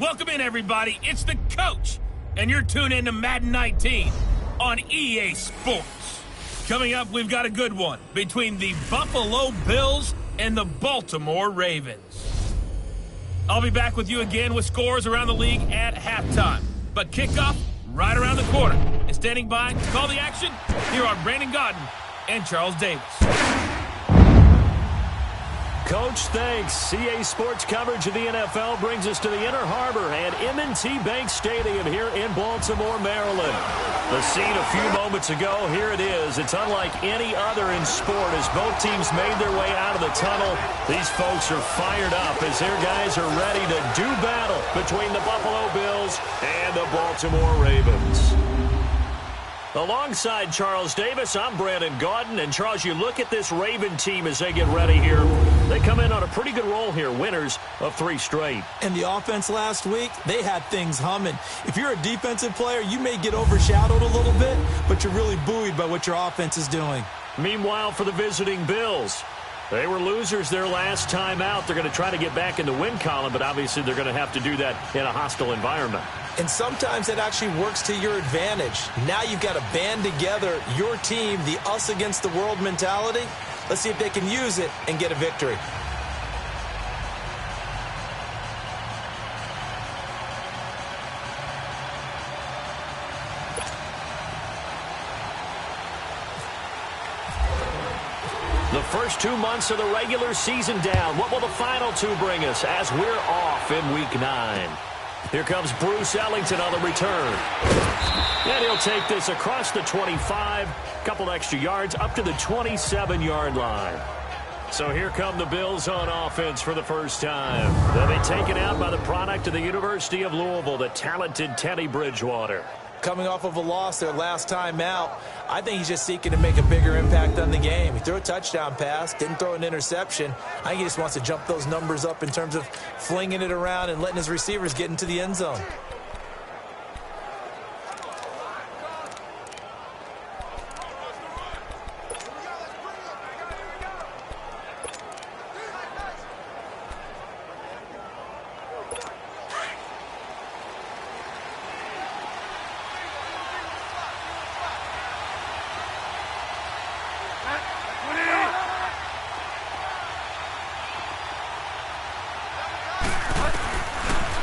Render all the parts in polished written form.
Welcome in, everybody. It's the coach, and you're tuned in to Madden 19 on EA Sports. Coming up, we've got a good one between the Buffalo Bills and the Baltimore Ravens. I'll be back with you again with scores around the league at halftime. But kickoff right around the corner. And standing by to call the action, here are Brandon Godden and Charles Davis. Coach, thanks. CA Sports coverage of the NFL brings us to the Inner Harbor and M&T Bank Stadium here in Baltimore, Maryland. The scene a few moments ago, here it is. It's unlike any other in sport as both teams made their way out of the tunnel. These folks are fired up as their guys are ready to do battle between the Buffalo Bills and the Baltimore Ravens. Alongside Charles Davis, I'm Brandon Godden. And, Charles, you look at this Raven team as they get ready here. They come in on a pretty good roll here, winners of 3 straight. And the offense last week, they had things humming. If you're a defensive player, you may get overshadowed a little bit, but you're really buoyed by what your offense is doing. Meanwhile, for the visiting Bills, they were losers their last time out. They're going to try to get back in the win column, but obviously they're going to have to do that in a hostile environment. And sometimes it actually works to your advantage. Now you've got to band together your team, the us against the world mentality. Let's see if they can use it and get a victory. The first 2 months of the regular season down. What will the final 2 bring us as we're off in Week 9? Here comes Bruce Ellington on the return. And he'll take this across the 25, couple extra yards up to the 27-yard line. So here come the Bills on offense for the first time. They'll be taken out by the product of the University of Louisville, the talented Teddy Bridgewater. Coming off of a loss their last time out, I think he's just seeking to make a bigger impact on the game. He threw a touchdown pass, didn't throw an interception. I think he just wants to jump those numbers up in terms of flinging it around and letting his receivers get into the end zone.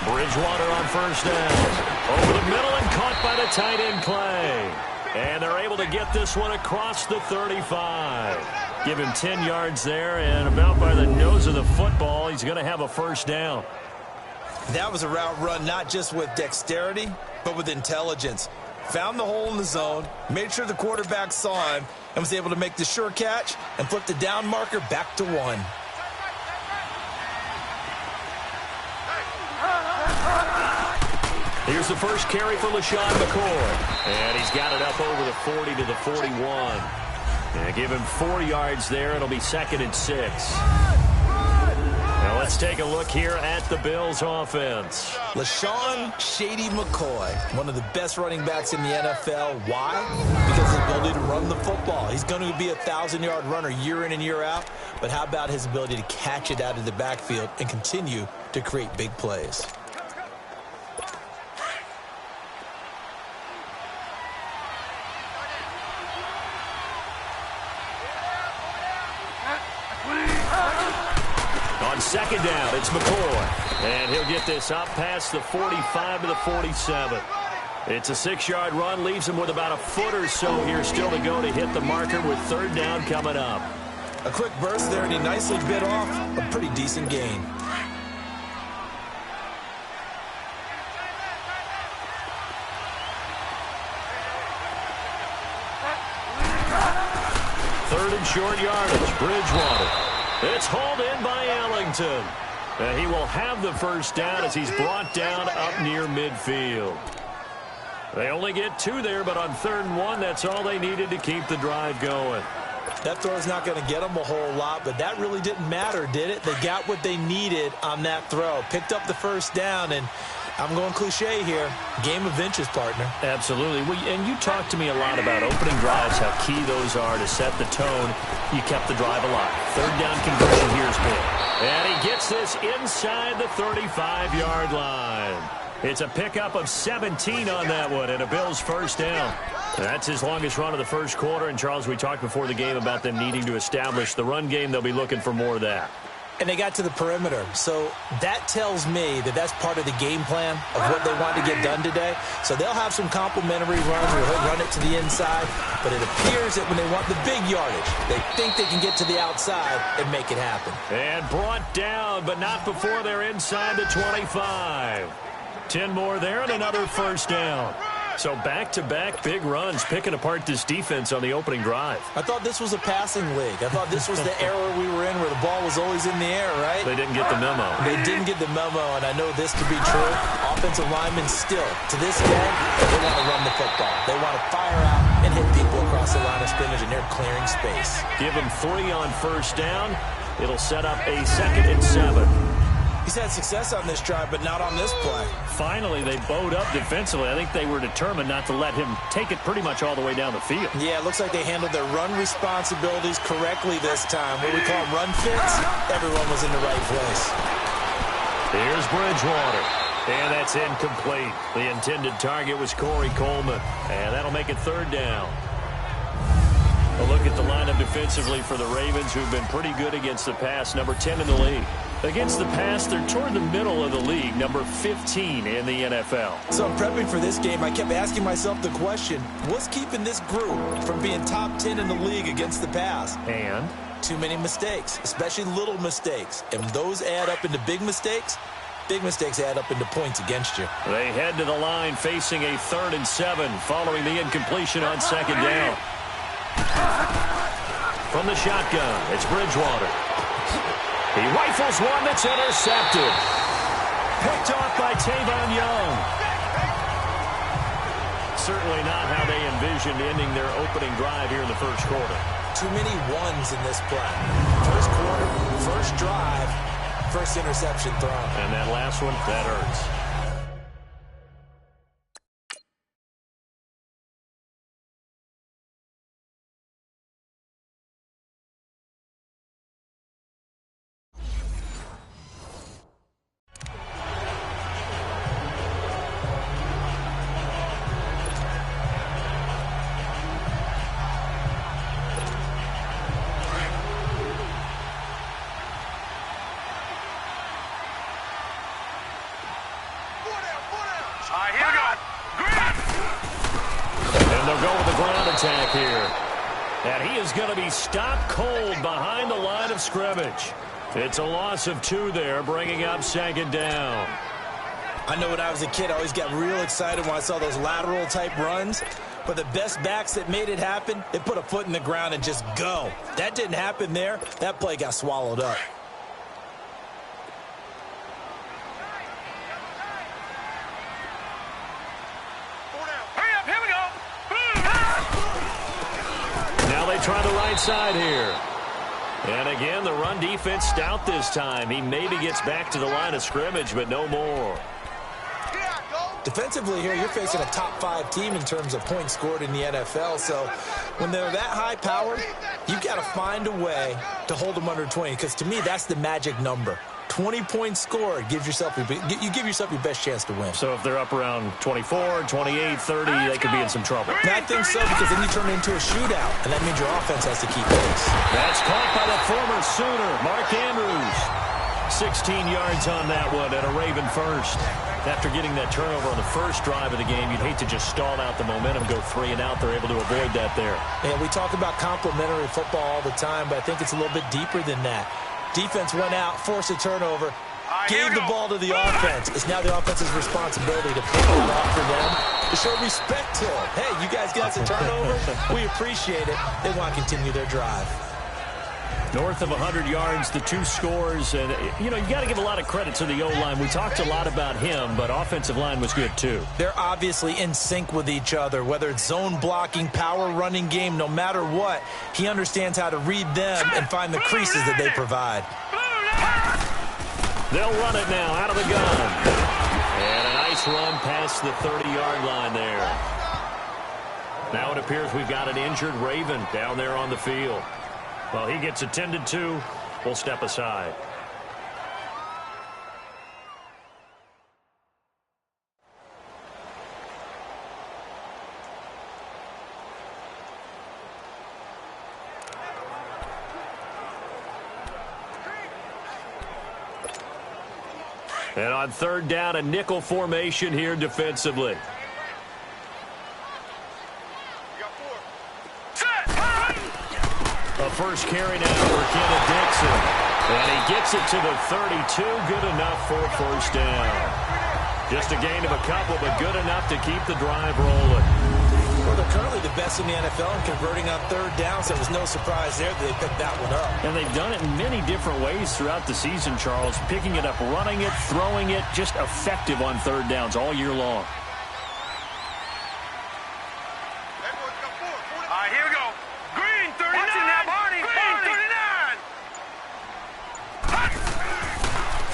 Bridgewater on first down. Over the middle and caught by the tight end Clay. And they're able to get this one across the 35. Give him 10 yards there, and about by the nose of the football, he's going to have a first down. That was a route run not just with dexterity, but with intelligence. Found the hole in the zone, made sure the quarterback saw him, and was able to make the sure catch and flip the down marker back to 1. Here's the first carry for LaShawn McCoy. And he's got it up over the 40 to the 41. And give him 4 yards there. It'll be 2nd and 6. Now let's take a look here at the Bills offense. LaShawn Shady McCoy, one of the best running backs in the NFL. Why? Because of his ability to run the football. He's going to be a 1,000-yard runner year in and year out. But how about his ability to catch it out of the backfield and continue to create big plays? On second down, it's McCoy. And he'll get this up past the 45 to the 47. It's a 6-yard run, leaves him with about a foot or so here still to go to hit the marker with 3rd down coming up. A quick burst there, and he nicely bit off a pretty decent gain. Third and short yardage, Bridgewater. It's hauled in by Ellington. And he will have the first down as he's brought down up near midfield. They only get 2 there, but on 3rd and 1, that's all they needed to keep the drive going. That throw's not going to get them a whole lot, but that really didn't matter, did it? They got what they needed on that throw. Picked up the first down, and I'm going cliche here. Game of inches, partner. Absolutely. Well, and you talked to me a lot about opening drives, how key those are to set the tone. You kept the drive alive. Third down conversion here is big. And he gets this inside the 35-yard line. It's a pickup of 17 on that one, and a Bills first down. That's his longest run of the first quarter. And, Charles, we talked before the game about them needing to establish the run game. They'll be looking for more of that. And they got to the perimeter. So that tells me that that's part of the game plan of what they want to get done today. So they'll have some complimentary runs where they'll run it to the inside. But it appears that when they want the big yardage, they think they can get to the outside and make it happen. And brought down, but not before they're inside the 25. 10 more there and another first down. So back-to-back big runs, picking apart this defense on the opening drive. I thought this was a passing league. I thought this was the era we were in where the ball was always in the air, right? They didn't get the memo. They didn't get the memo, and I know this to be true. Offensive linemen still, to this day, they want to run the football. They want to fire out and hit people across the line of scrimmage, and they're clearing space. Give them 3 on first down. It'll set up a 2nd and 7. He's had success on this drive, but not on this play. Finally, they bowed up defensively. I think they were determined not to let him take it pretty much all the way down the field. Yeah, it looks like they handled their run responsibilities correctly this time. What we call run fits, everyone was in the right place. Here's Bridgewater. And that's incomplete. The intended target was Corey Coleman. And that'll make it 3rd down. A look at the lineup defensively for the Ravens, who've been pretty good against the pass, number 10 in the league. Against the pass, they're toward the middle of the league, number 15 in the NFL. So I'm prepping for this game. I kept asking myself the question, what's keeping this group from being top 10 in the league against the pass? And? Too many mistakes, especially little mistakes. And those add up into big mistakes add up into points against you. They head to the line facing a 3rd and 7 following the incompletion on 2nd down. From the shotgun, it's Bridgewater. He rifles one that's intercepted. Picked off by Tavon Young. Certainly not how they envisioned ending their opening drive here in the first quarter. Too many ones in this play. First quarter, first drive, first interception thrown. And that last one, that hurts. Attack here. And he is going to be stopped cold behind the line of scrimmage. It's a loss of 2 there, bringing up 2nd down. I know when I was a kid, I always got real excited when I saw those lateral type runs. But the best backs that made it happen, they put a foot in the ground and just go. That didn't happen there. That play got swallowed up. Try the right side here. And again, the run defense stout this time. He maybe gets back to the line of scrimmage, but no more. Defensively here, you're facing a top 5 team in terms of points scored in the NFL. So when they're that high powered, you've got to find a way to hold them under 20. Because to me, that's the magic number. 20 points scored, you give yourself your best chance to win. So if they're up around 24, 28, 30, they could be in some trouble. And I think so, because then you turn it into a shootout, and that means your offense has to keep pace. That's caught by the former Sooner, Mark Andrews. 16 yards on that one, and a Raven first. After getting that turnover on the first drive of the game, you'd hate to just stall out the momentum, go 3 and out. They're able to avoid that there. And we talk about complementary football all the time, but I think it's a little bit deeper than that. Defense went out, forced a turnover, gave the ball to the offense. It's now the offense's responsibility to pick it off for them, to show respect to them. Hey, you guys got some turnover? We appreciate it. They want to continue their drive. North of 100 yards, the 2 scores. And, you got to give a lot of credit to the O-line. We talked a lot about him, but offensive line was good, too. They're obviously in sync with each other, whether it's zone blocking, power running game, no matter what. He understands how to read them and find the creases that they provide. They'll run it now out of the gun. And a nice Nice run past the 30-yard line there. Now it appears we've got an injured Raven down there on the field. Well, he gets attended to. We'll step aside. And on third down, a nickel formation here defensively. A first carry now for Kenneth Dixon. And he gets it to the 32. Good enough for a first down. Just a gain of a couple, but good enough to keep the drive rolling. Well, they're currently the best in the NFL in converting on third down, so it was no surprise there that they picked that one up. And they've done it in many different ways throughout the season, Charles. Picking it up, running it, throwing it, just effective on third downs all year long. All right, here we go. Green 39. Green 39.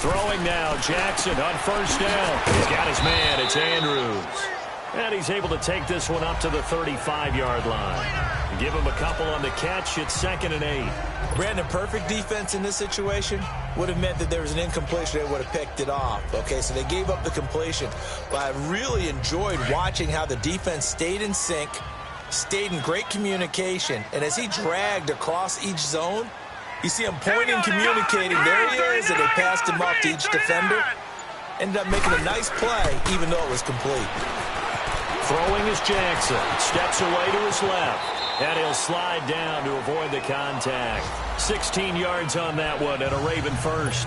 Throwing now, Jackson on first down. He's got his man. It's Andrews. And he's able to take this one up to the 35-yard line. Give him a couple on the catch. It's 2nd and 8. Brandon, perfect defense in this situation would have meant that there was an incompletion. They would have picked it off. Okay, so they gave up the completion. But I really enjoyed watching how the defense stayed in sync, stayed in great communication. And as he dragged across each zone, you see him pointing, communicating. There he is, and they passed him off to each defender. Ended up making a nice play, even though it was complete. Throwing is Jackson. Steps away to his left. And he'll slide down to avoid the contact. 16 yards on that one, and a Raven first.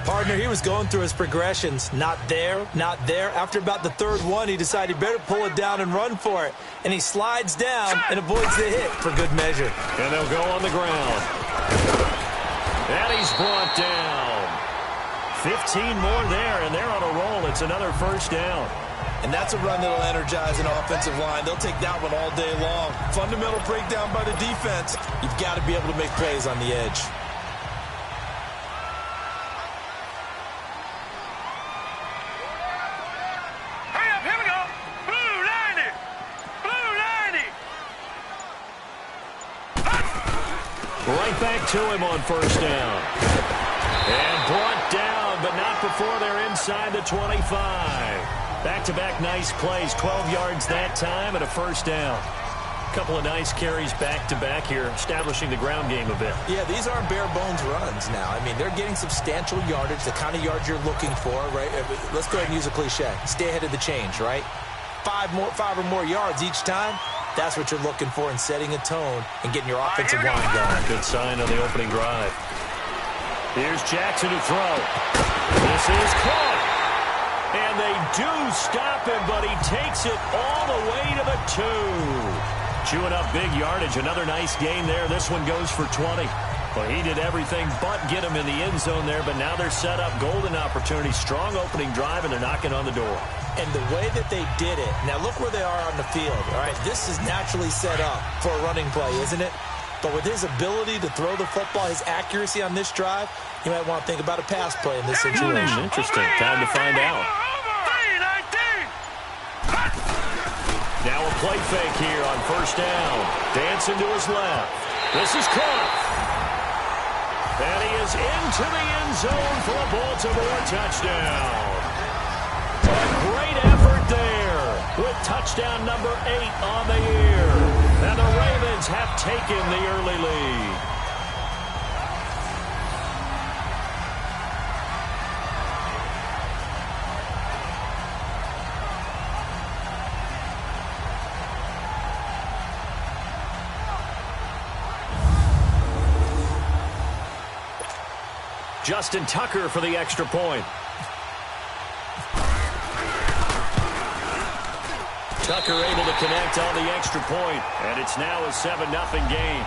Partner, he was going through his progressions. Not there, not there. After about the third one, he decided he better pull it down and run for it. And he slides down and avoids the hit for good measure. And they'll go on the ground. And he's brought down. 15 more there, and they're on a roll. It's another first down. And that's a run that'll energize an offensive line. They'll take that one all day long. Fundamental breakdown by the defense. You've got to be able to make plays on the edge. Hurry up, here we go. Blue 90. Blue 90. Right back to him on first down. And brought down, but not before they're inside the 25. Back-to-back nice plays, 12 yards that time and a first down. A couple of nice carries back-to-back here, establishing the ground game a bit. Yeah, these aren't bare-bones runs now. I mean, they're getting substantial yardage, the kind of yards you're looking for, right? Let's go ahead and use a cliche. Stay ahead of the change, right? Five or more yards each time. That's what you're looking for in setting a tone and getting your offensive line going. Good sign on the opening drive. Here's Jackson to throw. This is caught. And they do stop him, but he takes it all the way to the 2. Chewing up big yardage. Another nice gain there. This one goes for 20. Well, he did everything but get him in the end zone there, but now they're set up. Golden opportunity. Strong opening drive, and they're knocking on the door. And the way that they did it, now look where they are on the field, all right? This is naturally set up for a running play, isn't it? But with his ability to throw the football, his accuracy on this drive, you might want to think about a pass play in this situation. Interesting. Time to find out. Now a play fake here on first down. Dancing to his left. This is caught. And he is into the end zone for a Baltimore touchdown. A great effort there with touchdown number 8 on the year. And the Ravens have taken the early lead. Justin Tucker for the extra point. Tucker able to connect on the extra point, and it's now a 7-0 game.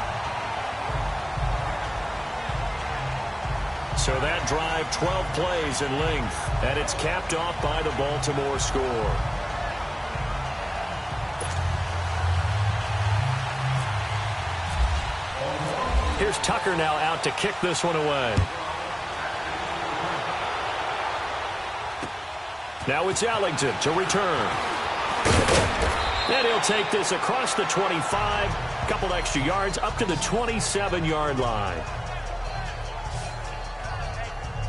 So that drive, 12 plays in length, and it's capped off by the Baltimore score. Here's Tucker now out to kick this one away. Now it's Ellington to return. And he'll take this across the 25, a couple extra yards up to the 27-yard line.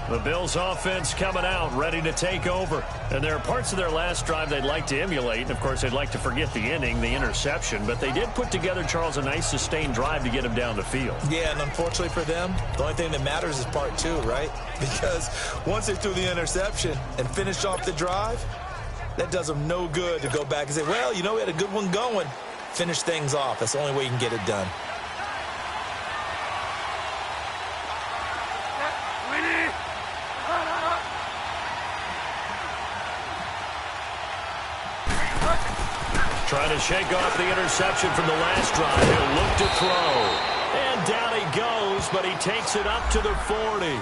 The Bills offense coming out, ready to take over. And there are parts of their last drive they'd like to emulate. And, of course, they'd like to forget the inning, the interception. But they did put together, Charles, a nice sustained drive to get him down the field. Yeah, and unfortunately for them, the only thing that matters is part two, right? Because once they threw the interception and finished off the drive, that does them no good to go back and say, well, you know, we had a good one going. Finish things off. That's the only way you can get it done. Trying to shake off the interception from the last drive. He'll look to throw. And down he goes, but he takes it up to the 40.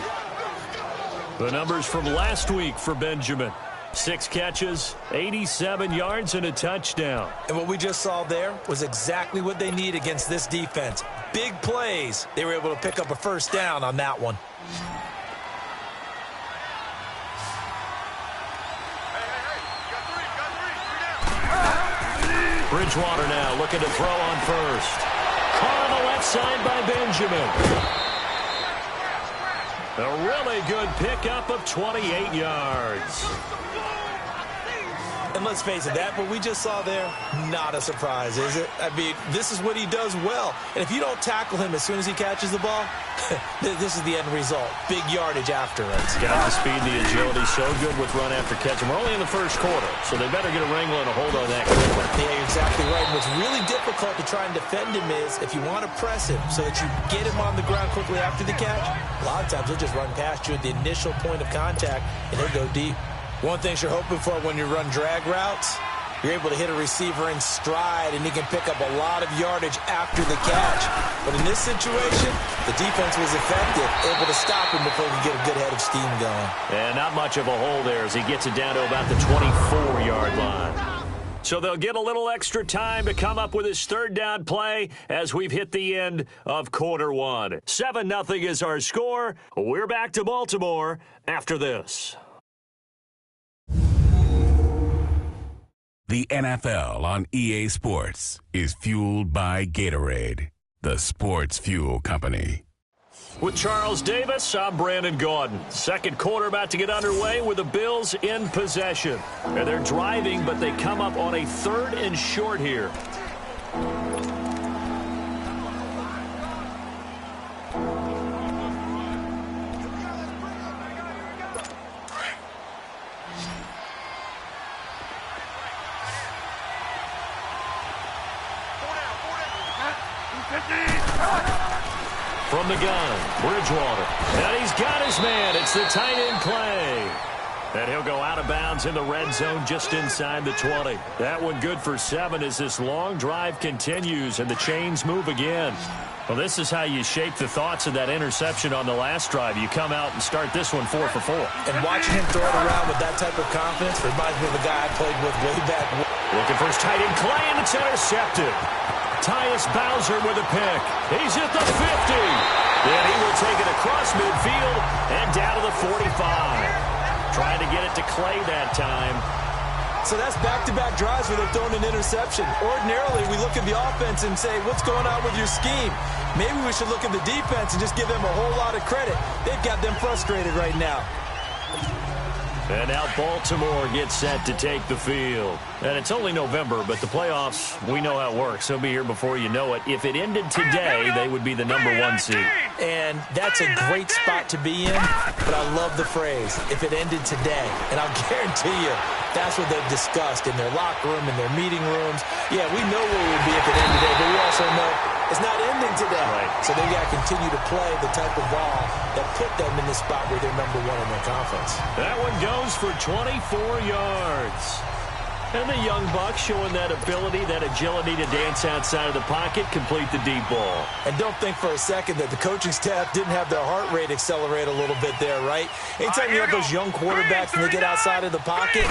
The numbers from last week for Benjamin. 6 catches, 87 yards, and a touchdown. And what we just saw there was exactly what they need against this defense. Big plays. They were able to pick up a first down on that one. Bridgewater now looking to throw on first. Caught on the left side by Benjamin. A really good pickup of 28 yards. And let's face it, that what we just saw there, not a surprise, is it? I mean, this is what he does well. And if you don't tackle him as soon as he catches the ball, this is the end result. Big yardage after it. Got the speed, the agility, so good with run after catch. And we're only in the first quarter, so they better get a wrangle and a hold on that quickly. Yeah, you're exactly right. And what's really difficult to try and defend him is if you want to press him so that you get him on the ground quickly after the catch, a lot of times he'll just run past you at the initial point of contact, and he'll go deep. One thing you're hoping for when you run drag routes, you're able to hit a receiver in stride, and he can pick up a lot of yardage after the catch. But in this situation, the defense was effective, able to stop him before he could get a good head of steam going. And not much of a hole there as he gets it down to about the 24-yard line. So they'll get a little extra time to come up with his third down play as we've hit the end of quarter one. 7-0 is our score. We're back to Baltimore after this. The NFL on EA Sports is fueled by Gatorade, the sports fuel company. With Charles Davis, I'm Brandon Gaudin. Second quarter about to get underway with the Bills in possession. And they're driving, but they come up on a 3rd and short here. From the gun, Bridgewater. And he's got his man. It's the tight end play. And he'll go out of bounds in the red zone just inside the 20. That one good for 7 as this long drive continues and the chains move again. Well, this is how you shake the thoughts of that interception on the last drive. You come out and start this one 4 for 4. And watching him throw it around with that type of confidence reminds me of a guy I played with way back. Looking for his tight end Clay, and it's intercepted. Tyus Bowser with a pick. He's at the 50. Then he will take it across midfield and down to the 45. Trying to get it to Clay that time. So that's back-to-back drives where they've thrown an interception. Ordinarily, we look at the offense and say, what's going on with your scheme? Maybe we should look at the defense and just give them a whole lot of credit. They've got them frustrated right now. And now Baltimore gets set to take the field. And it's only November, but the playoffs, we know how it works. They'll be here before you know it. If it ended today, they would be the number 1 seed. And that's a great spot to be in, but I love the phrase, if it ended today. And I'll guarantee you, that's what they've discussed in their locker room, in their meeting rooms. Yeah, we know where it would be if it ended today, but we also know it's not ending today. Right. So they've got to continue to play the type of ball that put them in the spot where they're number 1 in their conference. That one goes for 24 yards. And the young Bucks showing that ability, that agility to dance outside of the pocket, complete the deep ball. And don't think for a second that the coaching staff didn't have their heart rate accelerate a little bit there, right? Anytime you have those young quarterbacks and they get outside of the pocket,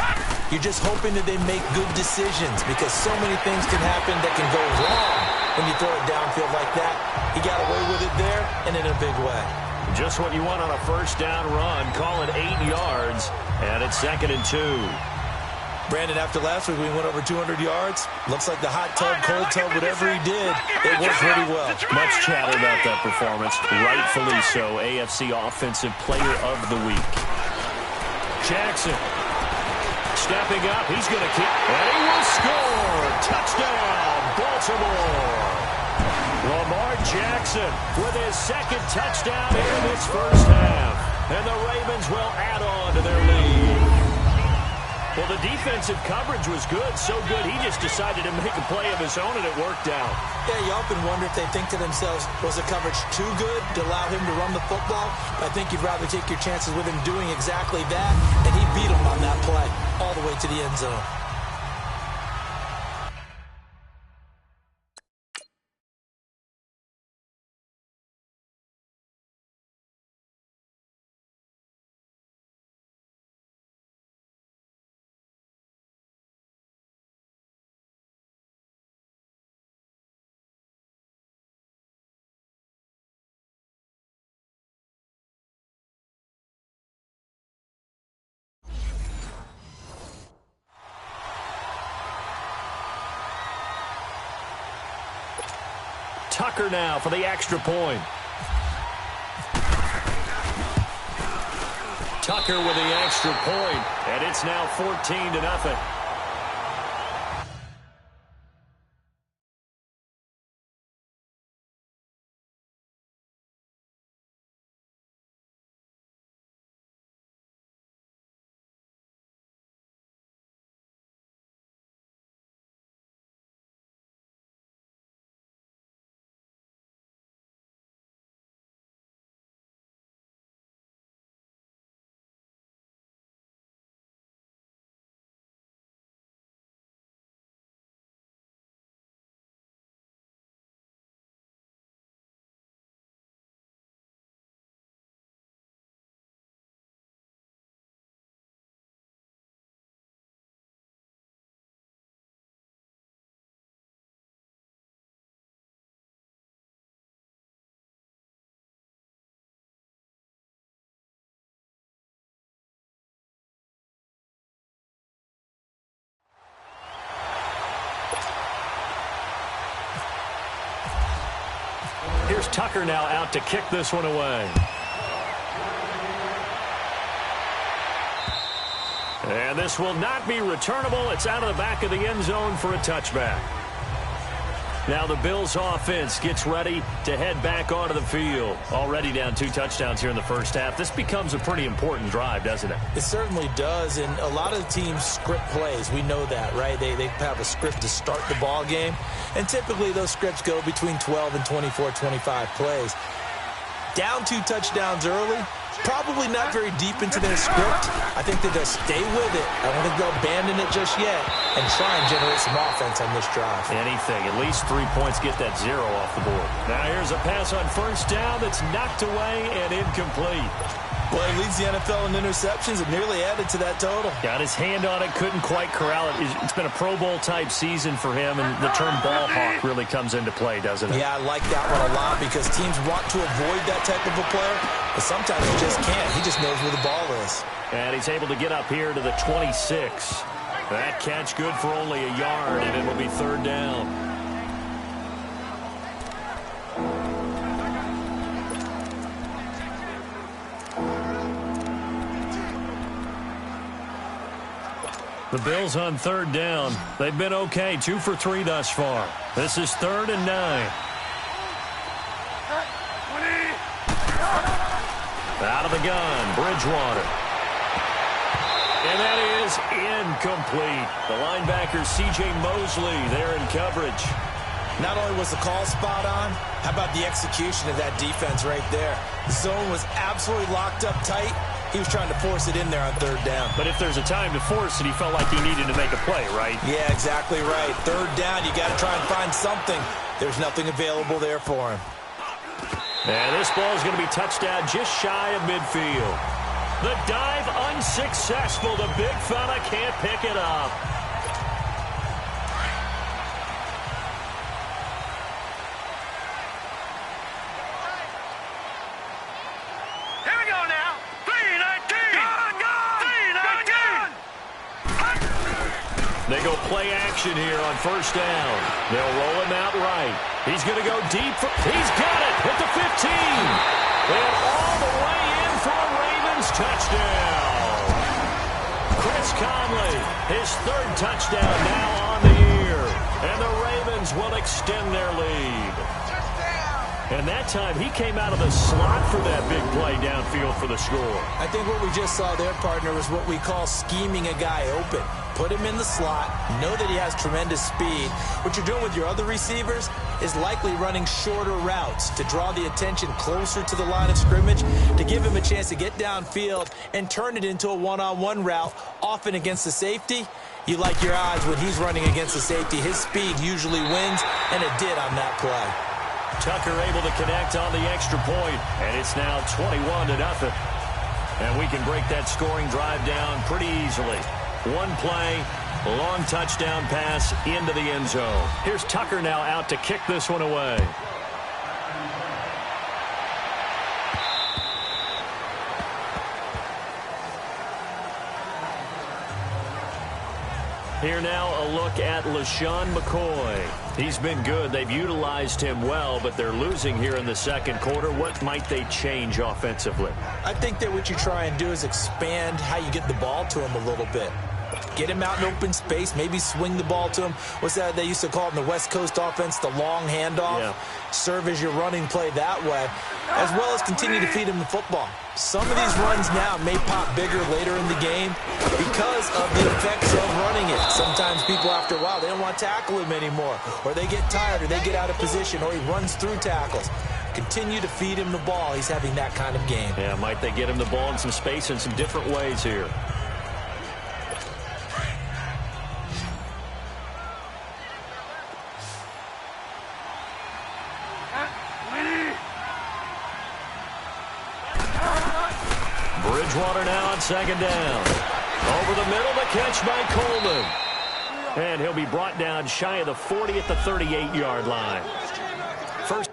you're just hoping that they make good decisions because so many things can happen that can go wrong when you throw it downfield like that. He got away with it there and in a big way. Just what you want on a first down run. Call it 8 yards, and it's 2nd and 2. Brandon, after last week, we went over 200 yards. Looks like the hot tub, cold tub, whatever he did, it worked pretty well. Much chatter about that performance. Rightfully so. AFC Offensive Player of the Week. Jackson stepping up. He's going to kick. And he will score. Touchdown, Baltimore. Lamar Jackson with his second touchdown here in this first half. And the Ravens will add on to their lead. Well, the defensive coverage was good, so good he just decided to make a play of his own, and it worked out. Yeah, you often wonder if they think to themselves, was the coverage too good to allow him to run the football? I think you'd rather take your chances with him doing exactly that, and he beat him on that play all the way to the end zone. Tucker now for the extra point. Tucker with the extra point, and it's now 14-0. Here's Tucker now out to kick this one away. And this will not be returnable. It's out of the back of the end zone for a touchback. Now the Bills offense gets ready to head back onto the field. Already down 2 touchdowns here in the first half. This becomes a pretty important drive, doesn't it? It certainly does, and a lot of teams script plays. We know that, right? They have a script to start the ball game, and typically those scripts go between 12 and 24, 25 plays. Down 2 touchdowns early, probably not very deep into their script. I think that they'll stay with it. I don't think they'll abandon it just yet and try and generate some offense on this drive. Anything. At least 3 points, get that 0 off the board. Now here's a pass on first down that's knocked away and incomplete. Well, he leads the NFL in interceptions and nearly added to that total. Got his hand on it, couldn't quite corral it. It's been a Pro Bowl-type season for him, and the term ball hawk really comes into play, doesn't it? Yeah, I like that one a lot because teams want to avoid that type of a player, but sometimes he just can't. He just knows where the ball is. And he's able to get up here to the 26. That catch good for only a yard, and it will be 3rd down. The Bills on 3rd down. They've been okay, 2 for 3 thus far. This is 3rd and 9. Out of the gun, Bridgewater. And that is incomplete. The linebacker, C.J. Mosley, there in coverage. Not only was the call spot on, how about the execution of that defense right there? The zone was absolutely locked up tight. He was trying to force it in there on 3rd down. But if there's a time to force it, he felt like he needed to make a play, right? Yeah, exactly right. 3rd down, you got to try and find something. There's nothing available there for him. And this ball is going to be touchdown just shy of midfield. The dive unsuccessful. The big fella can't pick it up. Here we go now. 3-19. Gone, gone. 3-19. play action here on first down. They'll roll him out right. He's going to go deep. He's got it at the 15. And all the way in for a Ravens touchdown. Chris Conley, his third touchdown now on the year. And the Ravens will extend their lead. And that time, he came out of the slot for that big play downfield for the score. I think what we just saw there, partner, was what we call scheming a guy open. Put him in the slot, know that he has tremendous speed. What you're doing with your other receivers is likely running shorter routes to draw the attention closer to the line of scrimmage, to give him a chance to get downfield and turn it into a one-on-one route, often against the safety. You like your odds when he's running against the safety. His speed usually wins, and it did on that play. Tucker able to connect on the extra point, and it's now 21-0. And we can break that scoring drive down pretty easily. One play, long touchdown pass into the end zone. Here's Tucker now out to kick this one away. Here now a look at LaShawn McCoy. He's been good. They've utilized him well, but they're losing here in the second quarter. What might they change offensively? I think that what you try and do is expand how you get the ball to him a little bit. Get him out in open space, maybe swing the ball to him. What's that they used to call it in the West Coast offense, the long handoff? Yeah. Serve as your running play that way, as well as continue to feed him the football. Some of these runs now may pop bigger later in the game because of the effects of running it. Sometimes people, after a while, they don't want to tackle him anymore, or they get tired, or they get out of position, or he runs through tackles. Continue to feed him the ball. He's having that kind of game. Yeah, might they get him the ball in some space in some different ways here. Bridgewater now on second down. Over the middle, the catch by Coleman. And he'll be brought down shy of the 40 at the 38-yard line. First.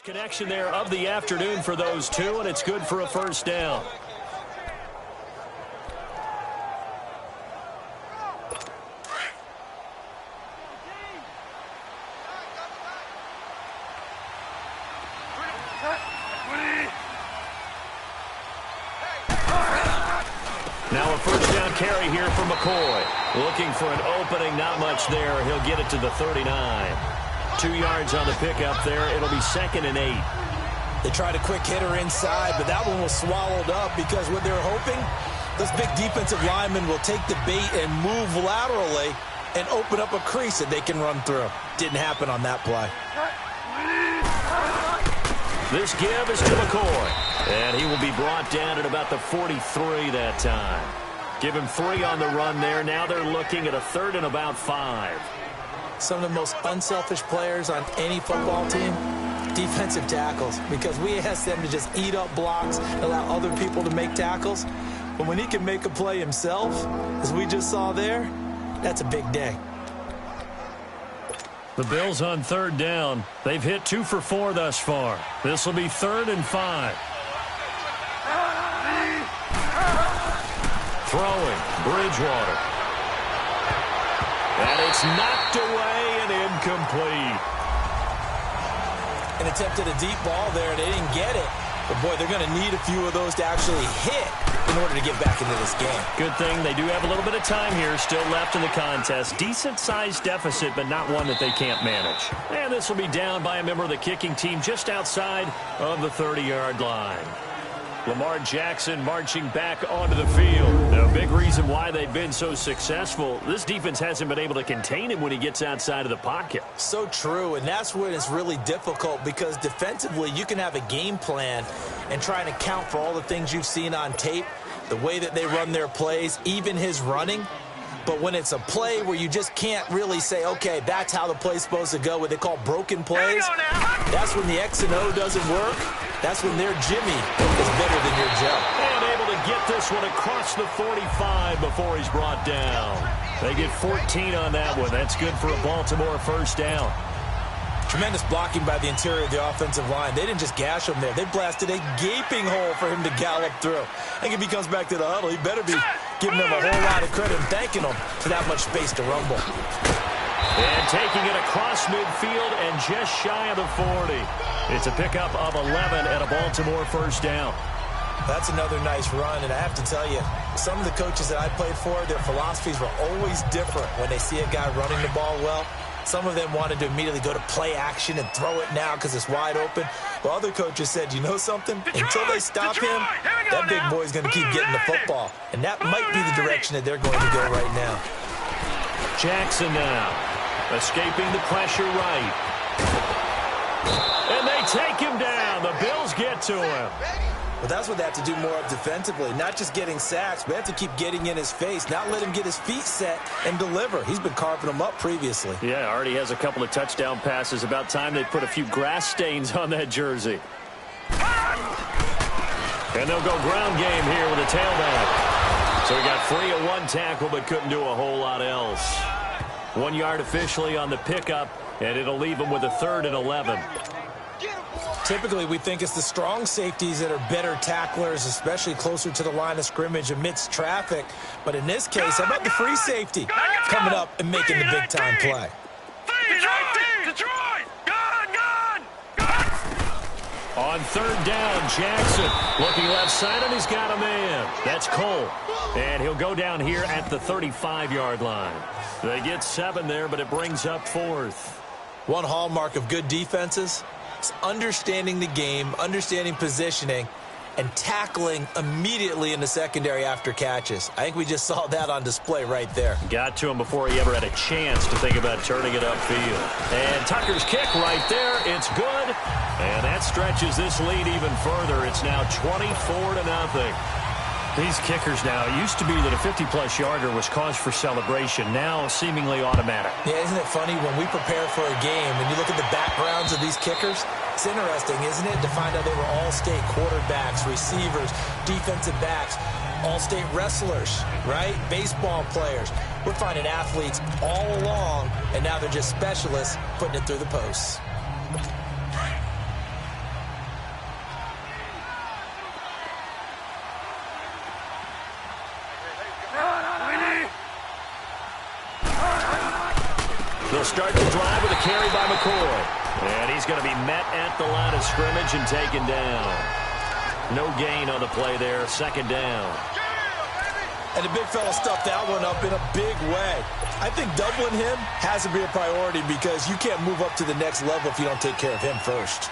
Connection there of the afternoon for those two, and it's good for a first down. Now a first down carry here for McCoy. Looking for an opening, not much there. He'll get it to the 39. 2 yards on the pickup there. It'll be 2nd and 8. They tried a quick hitter inside, but that one was swallowed up because what they're hoping, those big defensive linemen will take the bait and move laterally and open up a crease that they can run through. Didn't happen on that play. This give is to McCoy, and he will be brought down at about the 43 that time. Give him 3 on the run there. Now they're looking at a 3rd and about 5. Some of the most unselfish players on any football team, defensive tackles, because we ask them to just eat up blocks, allow other people to make tackles. But when he can make a play himself, as we just saw there, that's a big day. The Bills on 3rd down. They've hit 2 for 4 thus far. This will be 3rd and 5. Throwing, Bridgewater. And it's knocked away and incomplete. And attempted a deep ball there. They didn't get it. But, boy, they're going to need a few of those to actually hit in order to get back into this game. Good thing they do have a little bit of time here still left in the contest. Decent-sized deficit, but not one that they can't manage. And this will be down by a member of the kicking team just outside of the 30-yard line. Lamar Jackson marching back onto the field. Now, a big reason why they've been so successful, this defense hasn't been able to contain him when he gets outside of the pocket. So true, and that's when it's really difficult because defensively you can have a game plan and try and account for all the things you've seen on tape, the way that they run their plays, even his running. But when it's a play where you just can't really say, okay, that's how the play's supposed to go, what they call broken plays, that's when the X and O doesn't work. That's when their Jimmy is better than your Joe. And able to get this one across the 45 before he's brought down. They get 14 on that one. That's good for a Baltimore first down. Tremendous blocking by the interior of the offensive line. They didn't just gash him there. They blasted a gaping hole for him to gallop through. I think if he comes back to the huddle, he better be giving them a whole lot of credit and thanking them for that much space to rumble. And taking it across midfield and just shy of the 40. It's a pickup of 11 and a Baltimore first down. That's another nice run, and I have to tell you, some of the coaches that I played for, their philosophies were always different when they see a guy running the ball well. Some of them wanted to immediately go to play action and throw it now because it's wide open. But other coaches said, you know something? Until they stop him, that big boy's going to keep getting the football. And that might be the direction that they're going to go right now. Jackson now, escaping the pressure right. And they take him down. The Bills get to him. Well, that's what they have to do more of defensively. Not just getting sacks, but they have to keep getting in his face, not let him get his feet set and deliver. He's been carving them up previously. Yeah, already has a couple of touchdown passes. About time they put a few grass stains on that jersey. And they'll go ground game here with a tailback. So he got free of one tackle but couldn't do a whole lot else. 1 yard officially on the pickup, and it'll leave him with a 3rd and 11. Typically, we think it's the strong safeties that are better tacklers, especially closer to the line of scrimmage amidst traffic. But in this case, how about the free safety coming up and making the big-time play? Detroit! Gone! On 3rd down, Jackson looking left side, and he's got a man. That's Cole. And he'll go down here at the 35-yard line. They get 7 there, but it brings up 4th. One hallmark of good defenses is understanding the game, understanding positioning, and tackling immediately in the secondary after catches. I think we just saw that on display right there. Got to him before he ever had a chance to think about turning it upfield. And Tucker's kick right there. It's good. And that stretches this lead even further. It's now 24-0. These kickers now, it used to be that a 50-plus yarder was cause for celebration. Now seemingly automatic. Yeah, isn't it funny when we prepare for a game and you look at the backgrounds of these kickers? It's interesting, isn't it, to find out they were all-state quarterbacks, receivers, defensive backs, all-state wrestlers, right? Baseball players. We're finding athletes all along, and now they're just specialists putting it through the posts. They'll start the drive with a carry by McCoy. And he's going to be met at the line of scrimmage and taken down. No gain on the play there. 2nd down. And the big fella stuffed that one up in a big way. I think doubling him has to be a priority because you can't move up to the next level if you don't take care of him first.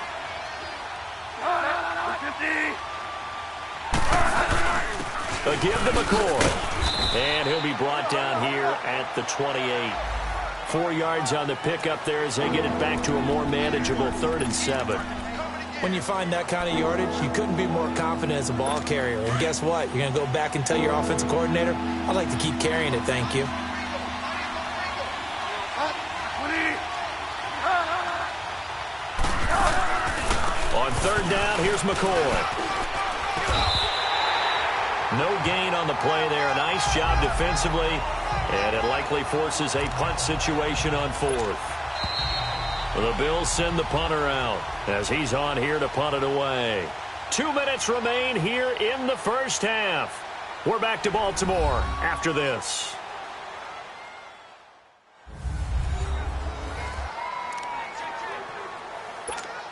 A give to McCoy. And he'll be brought down here at the 28. 4 yards on the pickup there as they get it back to a more manageable 3rd and 7. When you find that kind of yardage, you couldn't be more confident as a ball carrier. And guess what? You're going to go back and tell your offensive coordinator, I'd like to keep carrying it, thank you. On 3rd down, here's McCoy. No gain on the play there. A nice job defensively. And it likely forces a punt situation on 4th. The Bills send the punter out as he's on here to punt it away. 2 minutes remain here in the first half. We're back to Baltimore after this.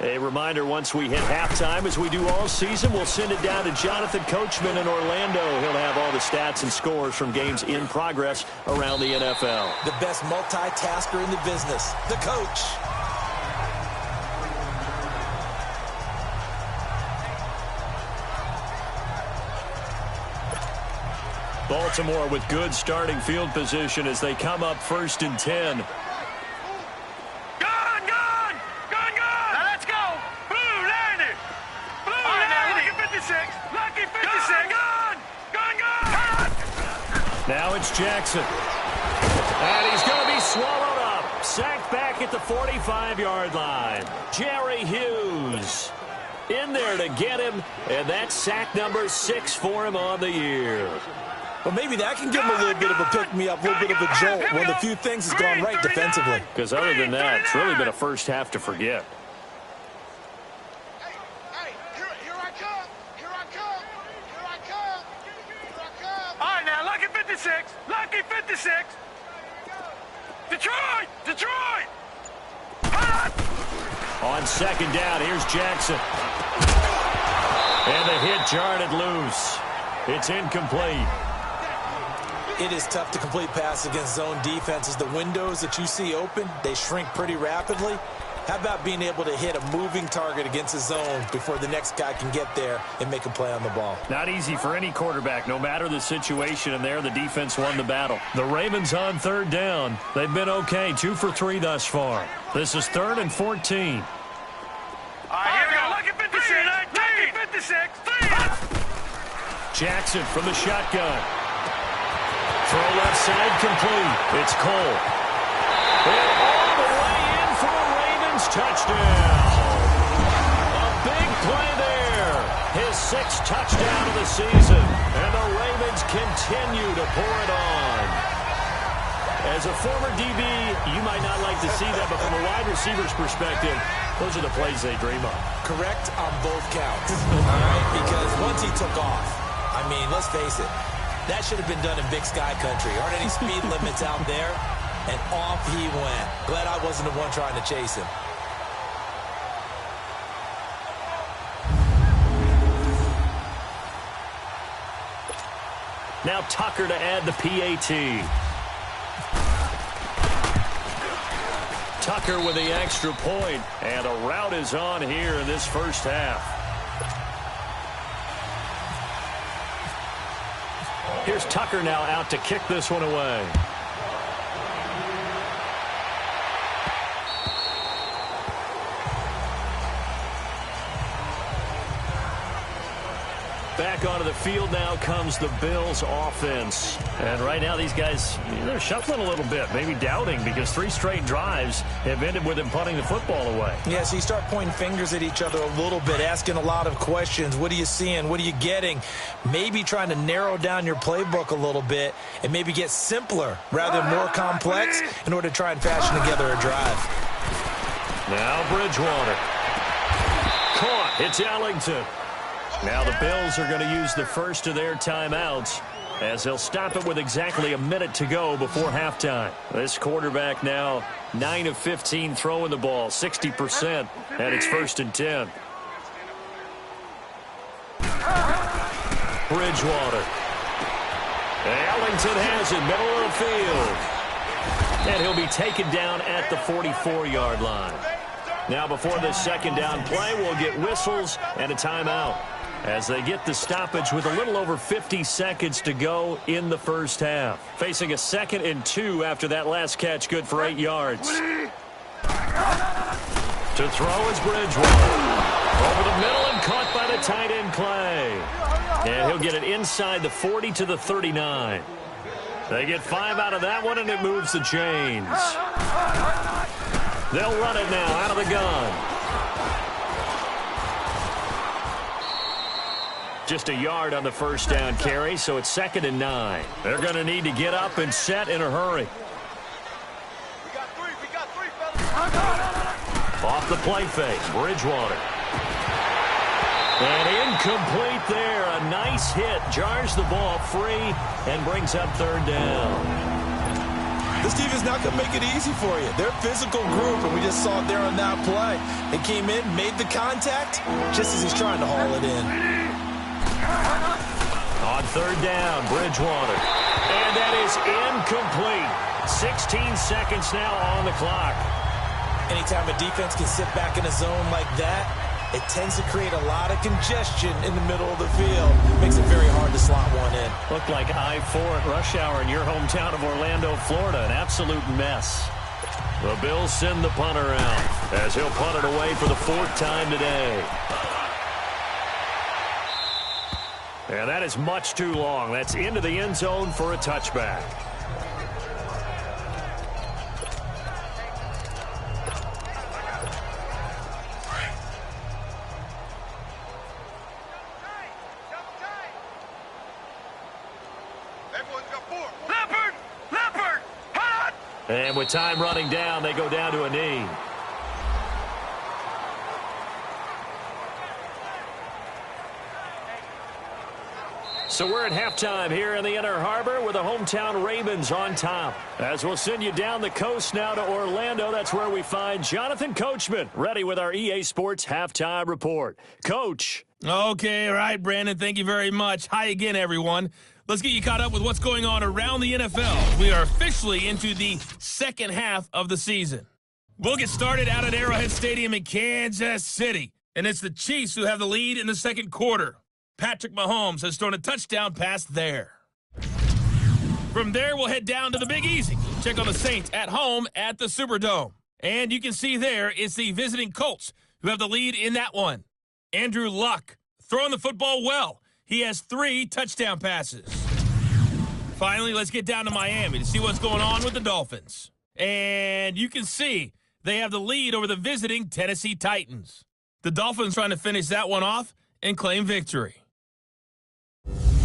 A reminder, once we hit halftime, as we do all season, we'll send it down to Jonathan Coachman in Orlando. He'll have all the stats and scores from games in progress around the NFL. The best multitasker in the business, the coach. Baltimore with good starting field position as they come up 1st and 10. Now it's Jackson. And he's going to be swallowed up. Sacked back at the 45-yard line. Jerry Hughes in there to get him. And that's sack number 6 for him on the year. Well, maybe that can give him a little bit of a pick-me-up, a little bit of a jolt. One of the few things that's gone right defensively. Because other than that, it's really been a first half to forget. Hey, here I come. Here I come. Here I come. Here I come. All right, now, Lucky 56. Lucky 56. Detroit! Detroit! On second down, here's Jackson. And the hit jarred it loose. It's incomplete. It is tough to complete passes against zone defenses. The windows that you see open, they shrink pretty rapidly. How about being able to hit a moving target against a zone before the next guy can get there and make a play on the ball? Not easy for any quarterback, no matter the situation, and there the defense won the battle. The Ravens on third down. They've been okay, 2 for 3 thus far. This is 3rd and 14. All right, here we go. Lucky 56. Lucky 56. Jackson from the shotgun. Throw left side complete. It's Cole. And all the way in for a Ravens touchdown. A big play there. His 6th touchdown of the season. And the Ravens continue to pour it on. As a former DB, you might not like to see that, but from a wide receiver's perspective, those are the plays they dream of. Correct on both counts. All right, because once he took off, I mean, let's face it, that should have been done in Big Sky Country. Aren't any speed limits out there? And off he went. Glad I wasn't the one trying to chase him. Now Tucker to add the PAT. Tucker with the extra point. And a rout is on here in this first half. Here's Tucker now out to kick this one away. Back onto the field now comes the Bills offense. And right now these guys, they're shuffling a little bit, maybe doubting, because 3 straight drives have ended with them punting the football away. Yeah, so you start pointing fingers at each other a little bit, asking a lot of questions. What are you seeing? What are you getting? Maybe trying to narrow down your playbook a little bit and maybe get simpler rather than more complex in order to try and fashion together a drive. Now Bridgewater. Caught. It's Ellington. Now the Bills are going to use the first of their timeouts as they'll stop it with exactly a minute to go before halftime. This quarterback now 9 of 15 throwing the ball, 60%, and it's 1st and 10. Bridgewater. Ellington has it, middle of the field. And he'll be taken down at the 44-yard line. Now before this second down play, we'll get whistles and a timeout as they get the stoppage with a little over 50 seconds to go in the first half. Facing a 2nd and 2 after that last catch, good for 8 yards. To throw is Bridgewater. Over the middle and caught by the tight end Clay. And he'll get it inside the 40 to the 39. They get 5 out of that one, and it moves the chains. They'll run it now out of the gun. Just a yard on the first down carry, so it's 2nd and 9. They're going to need to get up and set in a hurry. We got three, fellas. Off the play fake, Bridgewater. And incomplete there. A nice hit. Jars the ball free and brings up 3rd down. This team is not going to make it easy for you. They're a physical group, and we just saw it there on that play. They came in, made the contact, just as he's trying to haul it in. On 3rd down, Bridgewater. And that is incomplete. 16 seconds now on the clock. Anytime a defense can sit back in a zone like that, it tends to create a lot of congestion in the middle of the field. Makes it very hard to slot one in. Looked like I-4 at rush hour in your hometown of Orlando, Florida. An absolute mess. The Bills send the punter out as he'll punt it away for the 4th time today. And that is much too long. That's into the end zone for a touchback. Leopard! Leopard! Hot! And with time running down, they go down to a knee. So we're at halftime here in the Inner Harbor with the hometown Ravens on top. As we'll send you down the coast now to Orlando, that's where we find Jonathan Coachman, ready with our EA Sports Halftime Report. Coach. Okay, all right, Brandon, thank you very much. Hi again, everyone. Let's get you caught up with what's going on around the NFL. We are officially into the second half of the season. We'll get started out at Arrowhead Stadium in Kansas City, and it's the Chiefs who have the lead in the second quarter. Patrick Mahomes has thrown a touchdown pass there. From there, we'll head down to the Big Easy. Check on the Saints at home at the Superdome. And you can see there it's the visiting Colts who have the lead in that one. Andrew Luck throwing the football well. He has 3 touchdown passes. Finally, let's get down to Miami to see what's going on with the Dolphins. And you can see they have the lead over the visiting Tennessee Titans. The Dolphins trying to finish that one off and claim victory.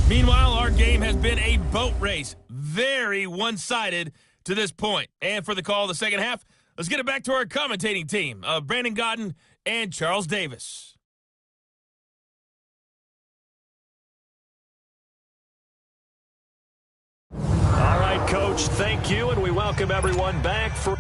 Meanwhile, our game has been a boat race. Very one-sided to this point. And for the call of the second half, let's get it back to our commentating team of Brandon Godden and Charles Davis. All right, Coach, thank you, and we welcome everyone back for...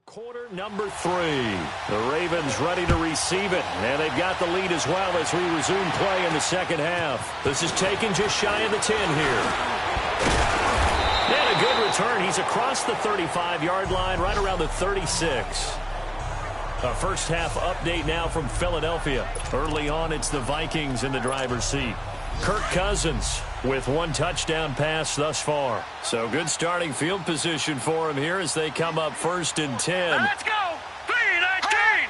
Quarter number 3. The Ravens ready to receive it, and they've got the lead as well as we resume play in the second half. This is taken just shy of the 10 here. And a good return. He's across the 35-yard line, right around the 36. A first half update now from Philadelphia. Early on, it's the Vikings in the driver's seat. Kirk Cousins with 1 touchdown pass thus far. So good starting field position for him here as they come up 1st and 10. Let's go! 3-19!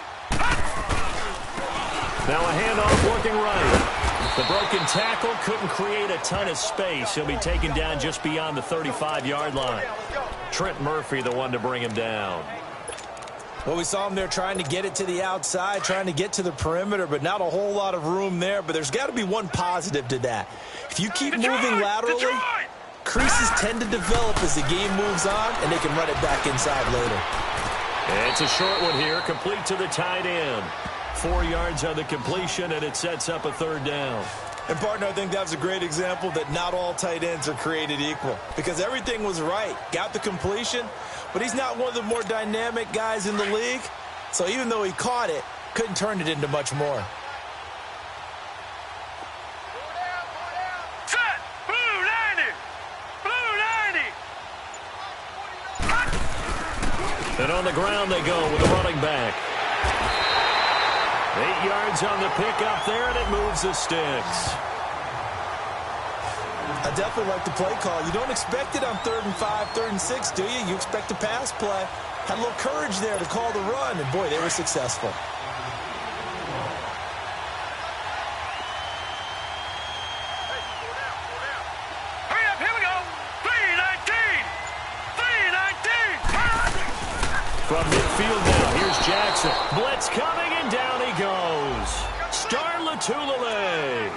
Now a handoff working right. The broken tackle couldn't create a ton of space. He'll be taken down just beyond the 35-yard line. Trent Murphy, the one to bring him down. Well, we saw him there trying to get it to the outside, trying to get to the perimeter, but not a whole lot of room there. But there's got to be one positive to that. If you keep moving laterally, creases tend to develop as the game moves on, and they can run it back inside later. And it's a short one here, complete to the tight end. 4 yards on the completion, and it sets up a 3rd down. And, partner, I think that was a great example that not all tight ends are created equal because everything was right. Got the completion, but he's not one of the more dynamic guys in the league. So even though he caught it, couldn't turn it into much more. Set! Blue 90! Blue 90! And on the ground they go with the running back. 8 yards on the pickup there, and it moves the sticks. I definitely like the play call. You don't expect it on 3rd and 5, 3rd and 6, do you? You expect a pass play. Had a little courage there to call the run, and, boy, they were successful. Hurry up, here we go! 3-19! 3-19! From midfield now, here's Jackson. Blitz coming, and down he goes. Star Latulele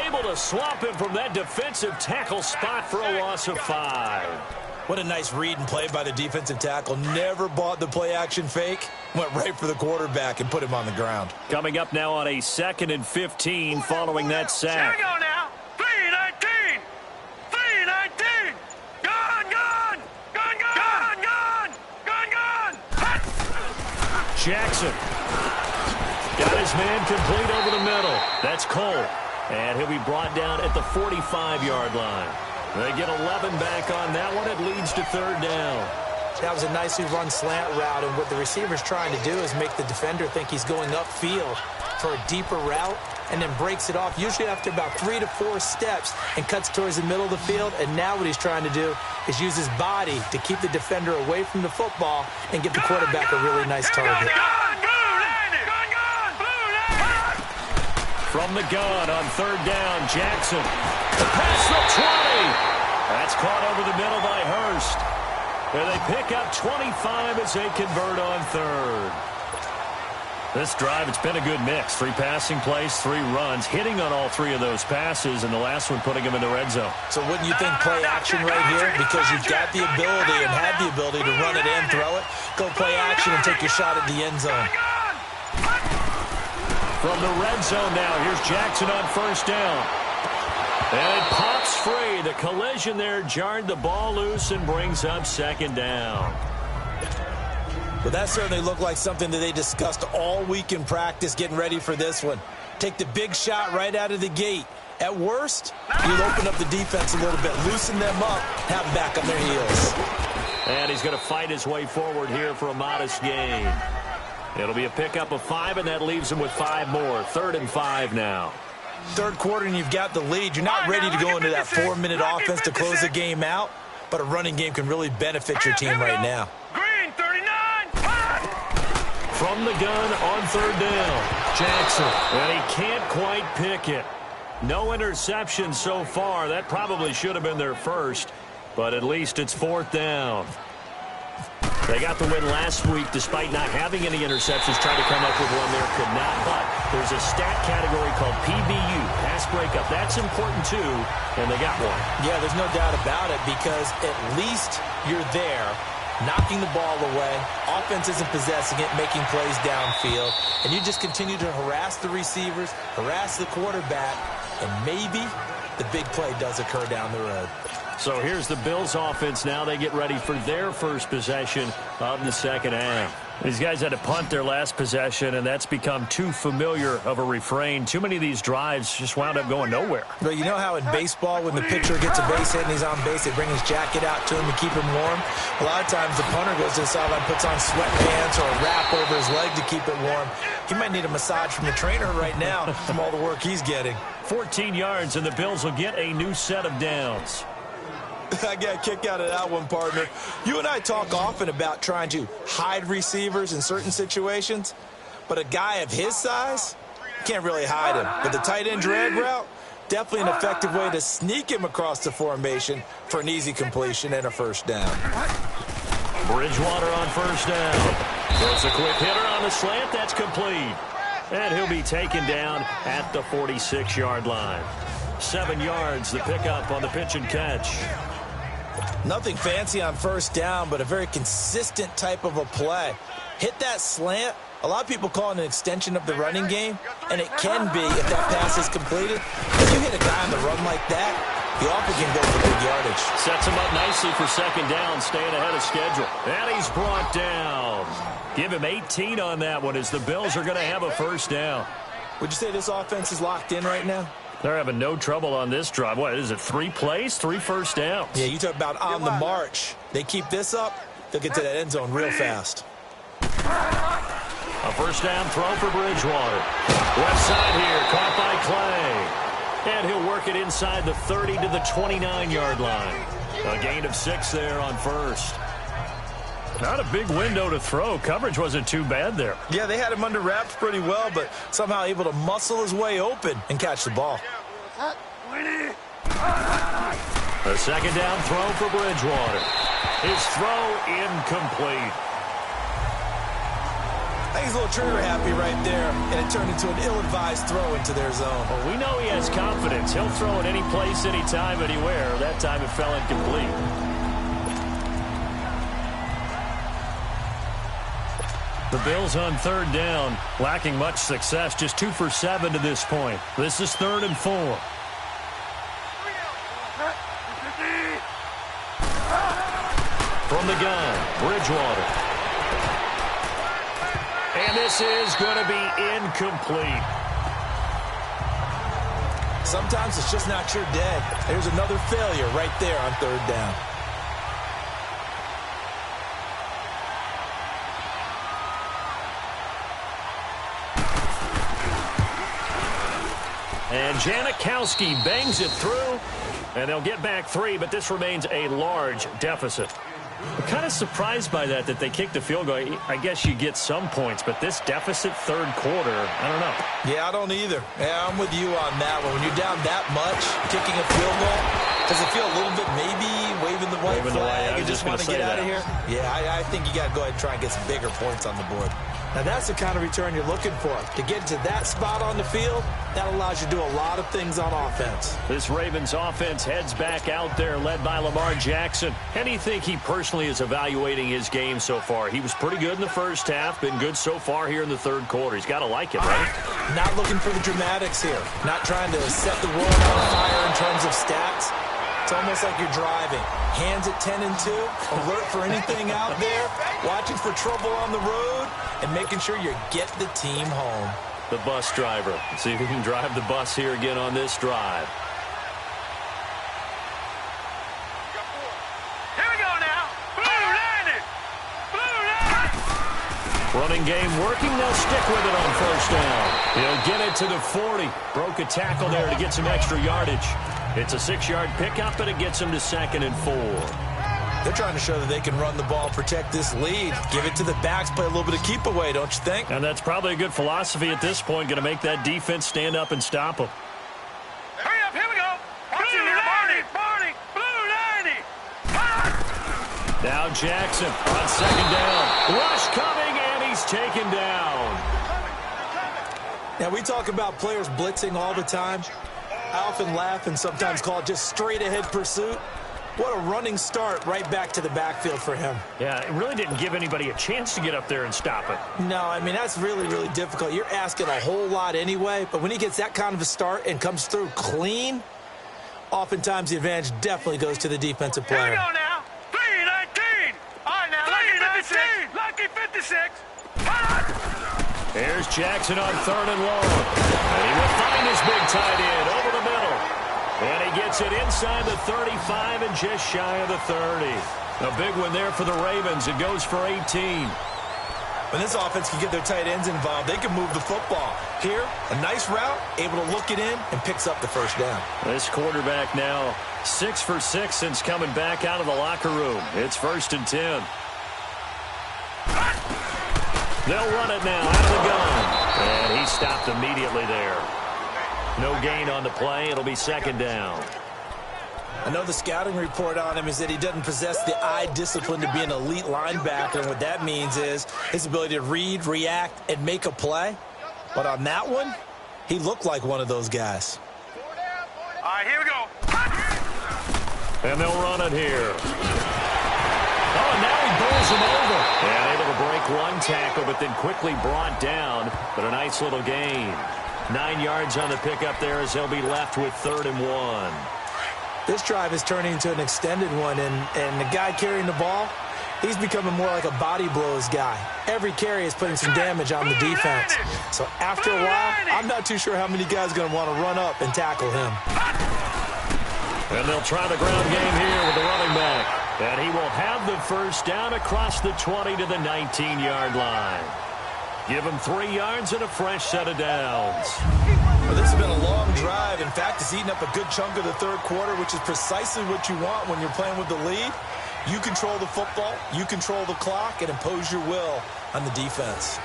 able to swap him from that defensive tackle spot for a loss of 5. What a nice read and play by the defensive tackle. Never bought the play-action fake. Went right for the quarterback and put him on the ground. Coming up now on a 2nd and 15 following that Here sack. we go now! 3-19! 3-19! Gone, gone! Gone, gone! Gone, gone! Gone, gone! Jackson Got his man complete over the middle. That's Cole. And he'll be brought down at the 45-yard line. They get 11 back on that one. It leads to third down. That was a nicely run slant route, and what the receiver's trying to do is make the defender think he's going upfield for a deeper route, and then breaks it off, usually after about 3 to 4 steps, and cuts towards the middle of the field. And now what he's trying to do is use his body to keep the defender away from the football and give the quarterback a really nice target. From the gun on third down, Jackson. The pass for 20. That's caught over the middle by Hurst. And they pick up 25 as they convert on third. This drive, it's been a good mix. 3 passing plays, 3 runs, hitting on all 3 of those passes, and the last one putting them in the red zone. So wouldn't you think play action right here? Because you've got the ability and had the ability to run it and throw it. Go play action and take your shot at the end zone. From the red zone now, here's Jackson on first down. And it pops free. The collision there jarred the ball loose and brings up second down. Well, that certainly looked like something that they discussed all week in practice getting ready for this one. Take the big shot right out of the gate. At worst, you'll open up the defense a little bit, loosen them up, have them back on their heels. And he's going to fight his way forward here for a modest gain. It'll be a pickup of 5, and that leaves him with 5 more. 3rd and 5 now. Third quarter, and you've got the lead. You're not ready to go into that 4-minute offense to close the game out, but a running game can really benefit your team right now. Green, 39. From the gun on third down, Jackson. And he can't quite pick it. No interception so far. That probably should have been their first, but at least it's 4th down. They got the win last week despite not having any interceptions. Tried to come up with one there, could not. But there's a stat category called PBU, pass breakup. That's important too, and they got one. Yeah, there's no doubt about it, because at least you're there, knocking the ball away. Offense isn't possessing it, making plays downfield. And you just continue to harass the receivers, harass the quarterback, and maybe the big play does occur down the road. So here's the Bills offense now. They get ready for their first possession of the second half. These guys had to punt their last possession, and that's become too familiar of a refrain. Too many of these drives just wound up going nowhere. Well, you know how in baseball, when the pitcher gets a base hit and he's on base, they bring his jacket out to him to keep him warm? A lot of times the punter goes to the sideline, puts on sweatpants or a wrap over his leg to keep it warm. He might need a massage from the trainer right now from all the work he's getting. 14 yards, and the Bills will get a new set of downs. I got a kick out of that one, partner. You and I talk often about trying to hide receivers in certain situations, but a guy of his size can't really hide him. But the tight end drag route, definitely an effective way to sneak him across the formation for an easy completion and a first down. Bridgewater on first down. There's a quick hitter on the slant. That's complete. And he'll be taken down at the 46-yard line. 7 yards, the pickup on the pitch and catch. Nothing fancy on first down, but a very consistent type of a play. Hit that slant. A lot of people call it an extension of the running game, and it can be if that pass is completed. If you hit a guy on the run like that, he often can go for big yardage. Sets him up nicely for second down, staying ahead of schedule. And he's brought down. Give him 18 on that one as the Bills are going to have a first down. Would you say this offense is locked in right now? They're having no trouble on this drive. What is it, 3 plays, 3 first downs? Yeah, you talk about on the march. They keep this up, they'll get to that end zone real fast. A first down throw for Bridgewater. Left side here, caught by Clay. And he'll work it inside the 30 to the 29-yard line. A gain of 6 there on first. Not a big window to throw. Coverage wasn't too bad there. Yeah, they had him under wraps pretty well, but somehow able to muscle his way open and catch the ball. A second down throw for Bridgewater. His throw incomplete. I think he's a little trigger happy right there, and it turned into an ill-advised throw into their zone. Well, we know he has confidence. He'll throw it any place, anytime, anywhere. That time it fell incomplete. The Bills on third down, lacking much success, just 2 for 7 to this point. This is 3rd and 4. From the gun, Bridgewater. And this is going to be incomplete. Sometimes it's just not your day. There's another failure right there on third down. And Janikowski bangs it through, and they'll get back 3, but this remains a large deficit. I'm kind of surprised by that they kicked the field goal. I guess you get some points, but this deficit third quarter, I don't know. Yeah, I don't either. Yeah, I'm with you on that one. When you're down that much, kicking a field goal, does it feel a little bit maybe waving the white flag and just want to get out of here? Yeah, I think you got to go ahead and try and get some bigger points on the board. Now, that's the kind of return you're looking for. To get to that spot on the field, that allows you to do a lot of things on offense. This Ravens offense heads back out there, led by Lamar Jackson. How do you think he personally is evaluating his game so far? He was pretty good in the first half, been good so far here in the third quarter. He's got to like it, right? Not looking for the dramatics here. Not trying to set the world on fire in terms of stats. It's almost like you're driving. Hands at 10 and 2, alert for anything out there, watching for trouble on the road, and making sure you get the team home. The bus driver. Let's see if he can drive the bus here again on this drive. Here we go now. Blue landed. Blue landed. Running game working. They'll stick with it on first down. He'll get it to the 40. Broke a tackle there to get some extra yardage. It's a 6-yard pickup, but it gets him to 2nd and 4. They're trying to show that they can run the ball, protect this lead. Give it to the backs, play a little bit of keep away, don't you think? And that's probably a good philosophy at this point. Going to make that defense stand up and stop them. Hurry up, here we go. Watch it here, Barney. Blue 90. Now Jackson on 2nd down. Rush coming, and he's taken down. Now, we talk about players blitzing all the time. I often laugh and sometimes call it just straight-ahead pursuit. What a running start right back to the backfield for him. Yeah, it really didn't give anybody a chance to get up there and stop it. No, I mean, that's really, really difficult. You're asking a whole lot anyway, but when he gets that kind of a start and comes through clean, oftentimes the advantage definitely goes to the defensive player. Here we go now. 3-19. All right, now, Lucky 56. Here's Jackson on 3rd and long. And he will find his big tight end over the middle. And he gets it inside the 35 and just shy of the 30. A big one there for the Ravens. It goes for 18. When this offense can get their tight ends involved, they can move the football. Here, a nice route, able to look it in, and picks up the first down. This quarterback now 6 for 6 since coming back out of the locker room. It's 1st and 10. They'll run it now out of the gun. And he stopped immediately there. No gain on the play. It'll be 2nd down. I know the scouting report on him is that he doesn't possess the eye discipline to be an elite linebacker. And what that means is his ability to read, react, and make a play. But on that one, he looked like one of those guys. All right, here we go. And they'll run it here. Oh, and now he bowls him over. And able to break one tackle, but then quickly brought down. But a nice little gain. 9 yards on the pickup there as they'll be left with 3rd and 1. This drive is turning into an extended one, and the guy carrying the ball, he's becoming more like a body blows guy. Every carry is putting some damage on the defense. So after a while, I'm not too sure how many guys are going to want to run up and tackle him. And they'll try the ground game here with the running back. And he will have the first down across the 20 to the 19-yard line. Give him 3 yards and a fresh set of downs. Well, this has been a long drive. In fact, it's eaten up a good chunk of the third quarter, which is precisely what you want when you're playing with the lead. You control the football, you control the clock, and impose your will on the defense.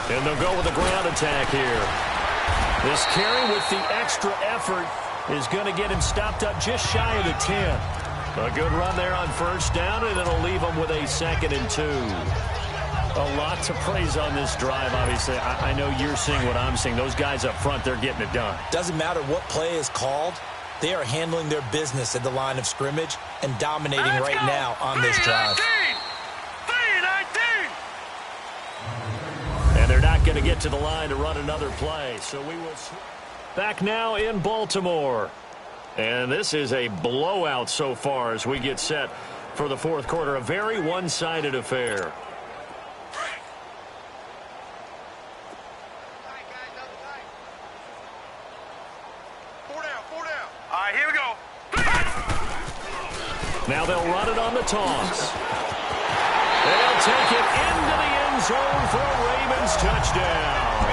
And they'll go with a ground attack here. This carry with the extra effort is going to get him stopped up just shy of the 10. A good run there on first down, and it'll leave him with a 2nd and 2. A lot to praise on this drive, obviously. I know you're seeing what I'm seeing. Those guys up front, they're getting it done. Doesn't matter what play is called. They are handling their business at the line of scrimmage and dominating right now on this drive. going to get to the line to run another play. So we will back now in Baltimore. And this is a blowout so far as we get set for the fourth quarter. A very one-sided affair. All right, here we go. Now they'll run it on the toss. They'll take it into the end zone for a Ravens touchdown.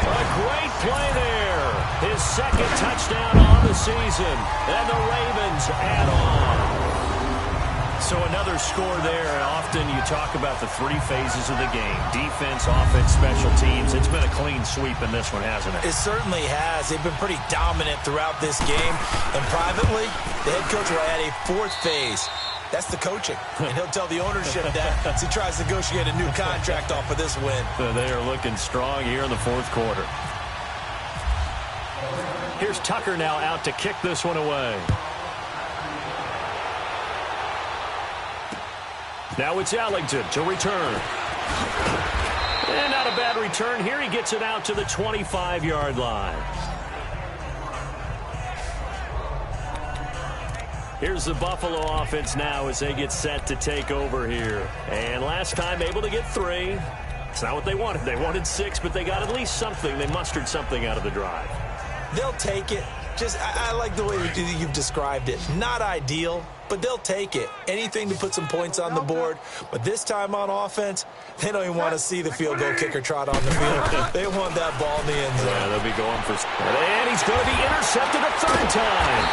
A great play there. His second touchdown on the season. And the Ravens add on. So another score there. And often you talk about the three phases of the game. Defense, offense, special teams. It's been a clean sweep in this one, hasn't it? It certainly has. They've been pretty dominant throughout this game. And privately, the head coach will add a fourth phase. That's the coaching. And he'll tell the ownership that as he tries to negotiate a new contract off of this win. So they are looking strong here in the fourth quarter. Here's Tucker now out to kick this one away. Now it's Ellington to return. And not a bad return here. He gets it out to the 25-yard line. Here's the Buffalo offense now as they get set to take over here. And last time able to get 3. It's not what they wanted. They wanted 6, but they got at least something. They mustered something out of the drive. They'll take it. I like the way you've described it. Not ideal, but they'll take it. Anything to put some points on the board. But this time on offense, they don't even want to see the field goal kicker trot on the field. They want that ball in the end zone. Yeah, they'll be going for... And he's going to be intercepted a third time.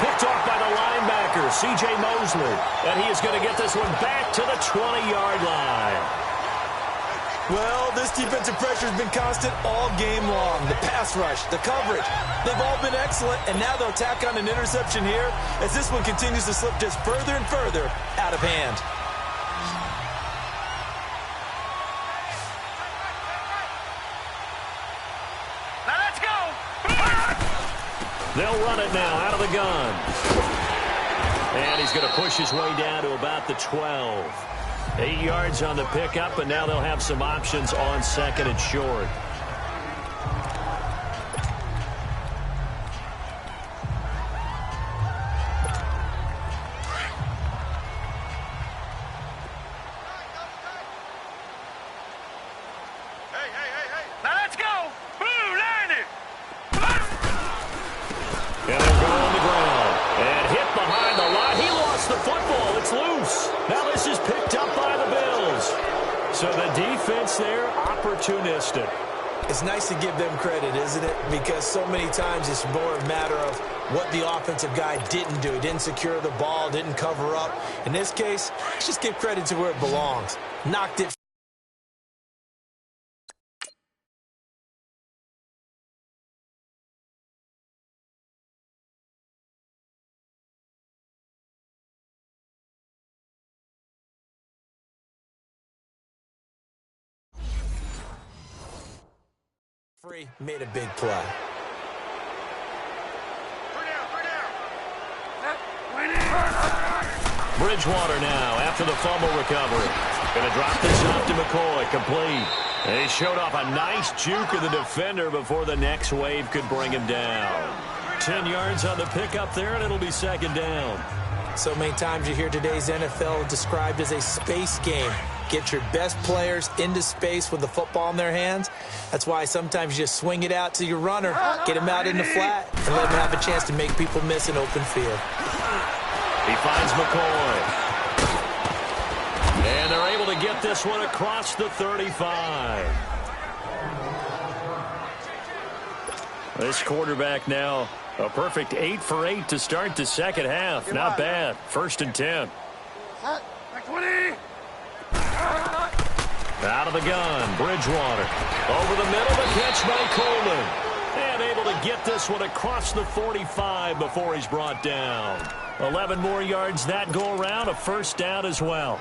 Picked off by the linebacker, C.J. Mosley. And he is going to get this one back to the 20-yard line. Well, this defensive pressure has been constant all game long. The pass rush, the coverage, they've all been excellent. And now they'll tack on an interception here as this one continues to slip just further and further out of hand. Now let's go. They'll run it now out of the gun. And he's going to push his way down to about the 12. 8 yards on the pickup, and now they'll have some options on second and short. Hey. Now let's go. Boom, land it. And they'll go on the ground. And hit behind the line. He lost the football. It's loose. Now this is picked up by the Bills. So the defense there, opportunistic. It's nice to give them credit, isn't it? Because so many times it's more a matter of what the offensive guy didn't do. He didn't secure the ball, didn't cover up. In this case, let's just give credit to where it belongs. Knocked it. Made a big play. Bridgewater now after the fumble recovery. Going to drop this off to McCoy. Complete. And he showed off a nice juke of the defender before the next wave could bring him down. 10 yards on the pickup there, and it'll be second down. So many times you hear today's NFL described as a space game. Get your best players into space with the football in their hands. That's why sometimes you just swing it out to your runner, get him out in the flat, and let him have a chance to make people miss an open field. He finds McCoy. And they're able to get this one across the 35. This quarterback now a perfect 8 for 8 to start the second half. Not bad. 1st and 10. Back 20. Out of the gun, Bridgewater. Over the middle, the catch by Coleman. And able to get this one across the 45 before he's brought down. 11 more yards that go around, a first down as well.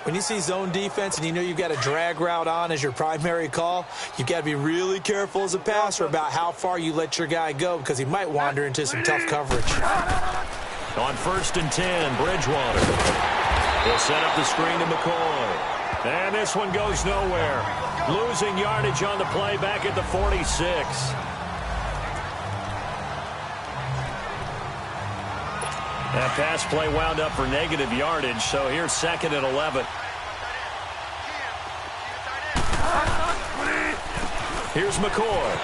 When you see zone defense and you know you've got a drag route on as your primary call, you've got to be really careful as a passer about how far you let your guy go because he might wander into some tough coverage. On 1st and 10, Bridgewater. He'll set up the screen to McCoy. And this one goes nowhere. Losing yardage on the play back at the 46. That pass play wound up for negative yardage, so here's 2nd and 11. Here's McCoy.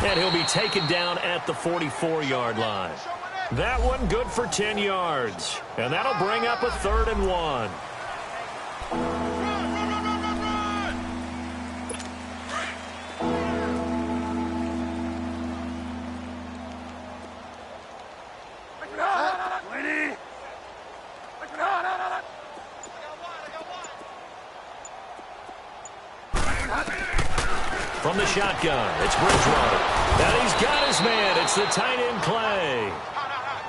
And he'll be taken down at the 44-yard line. That one good for 10 yards. And that'll bring up a 3rd and 1. From the shotgun, it's Bridgewater. And he's got his man. It's the tight end Clay.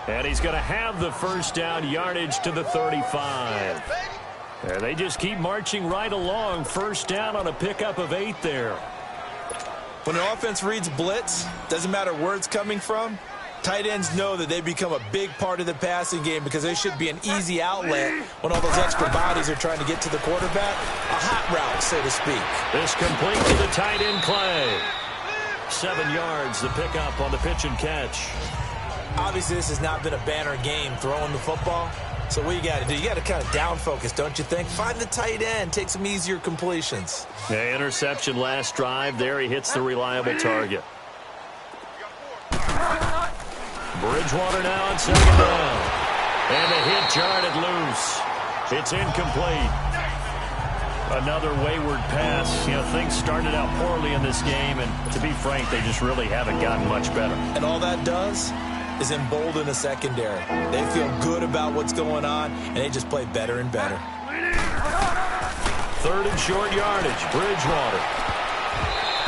And he's going to have the first down, yardage to the 35. And they just keep marching right along. First down on a pickup of 8 there. When an offense reads blitz, doesn't matter where it's coming from, tight ends know that they become a big part of the passing game because they should be an easy outlet when all those extra bodies are trying to get to the quarterback. A hot route, so to speak. This complete to the tight end Clay. 7 yards, the pickup on the pitch and catch. Obviously, this has not been a banner game throwing the football. So what you got to do, you got to kind of down focus, don't you think? Find the tight end, take some easier completions. Yeah, interception last drive. There he hits the reliable target. Bridgewater now on 2nd down. And the hit jarred loose. It's incomplete. Another wayward pass. You know, things started out poorly in this game, and to be frank, they just really haven't gotten much better. And all that does is embolden the secondary. They feel good about what's going on, and they just play better and better. 3rd and short yardage. Bridgewater.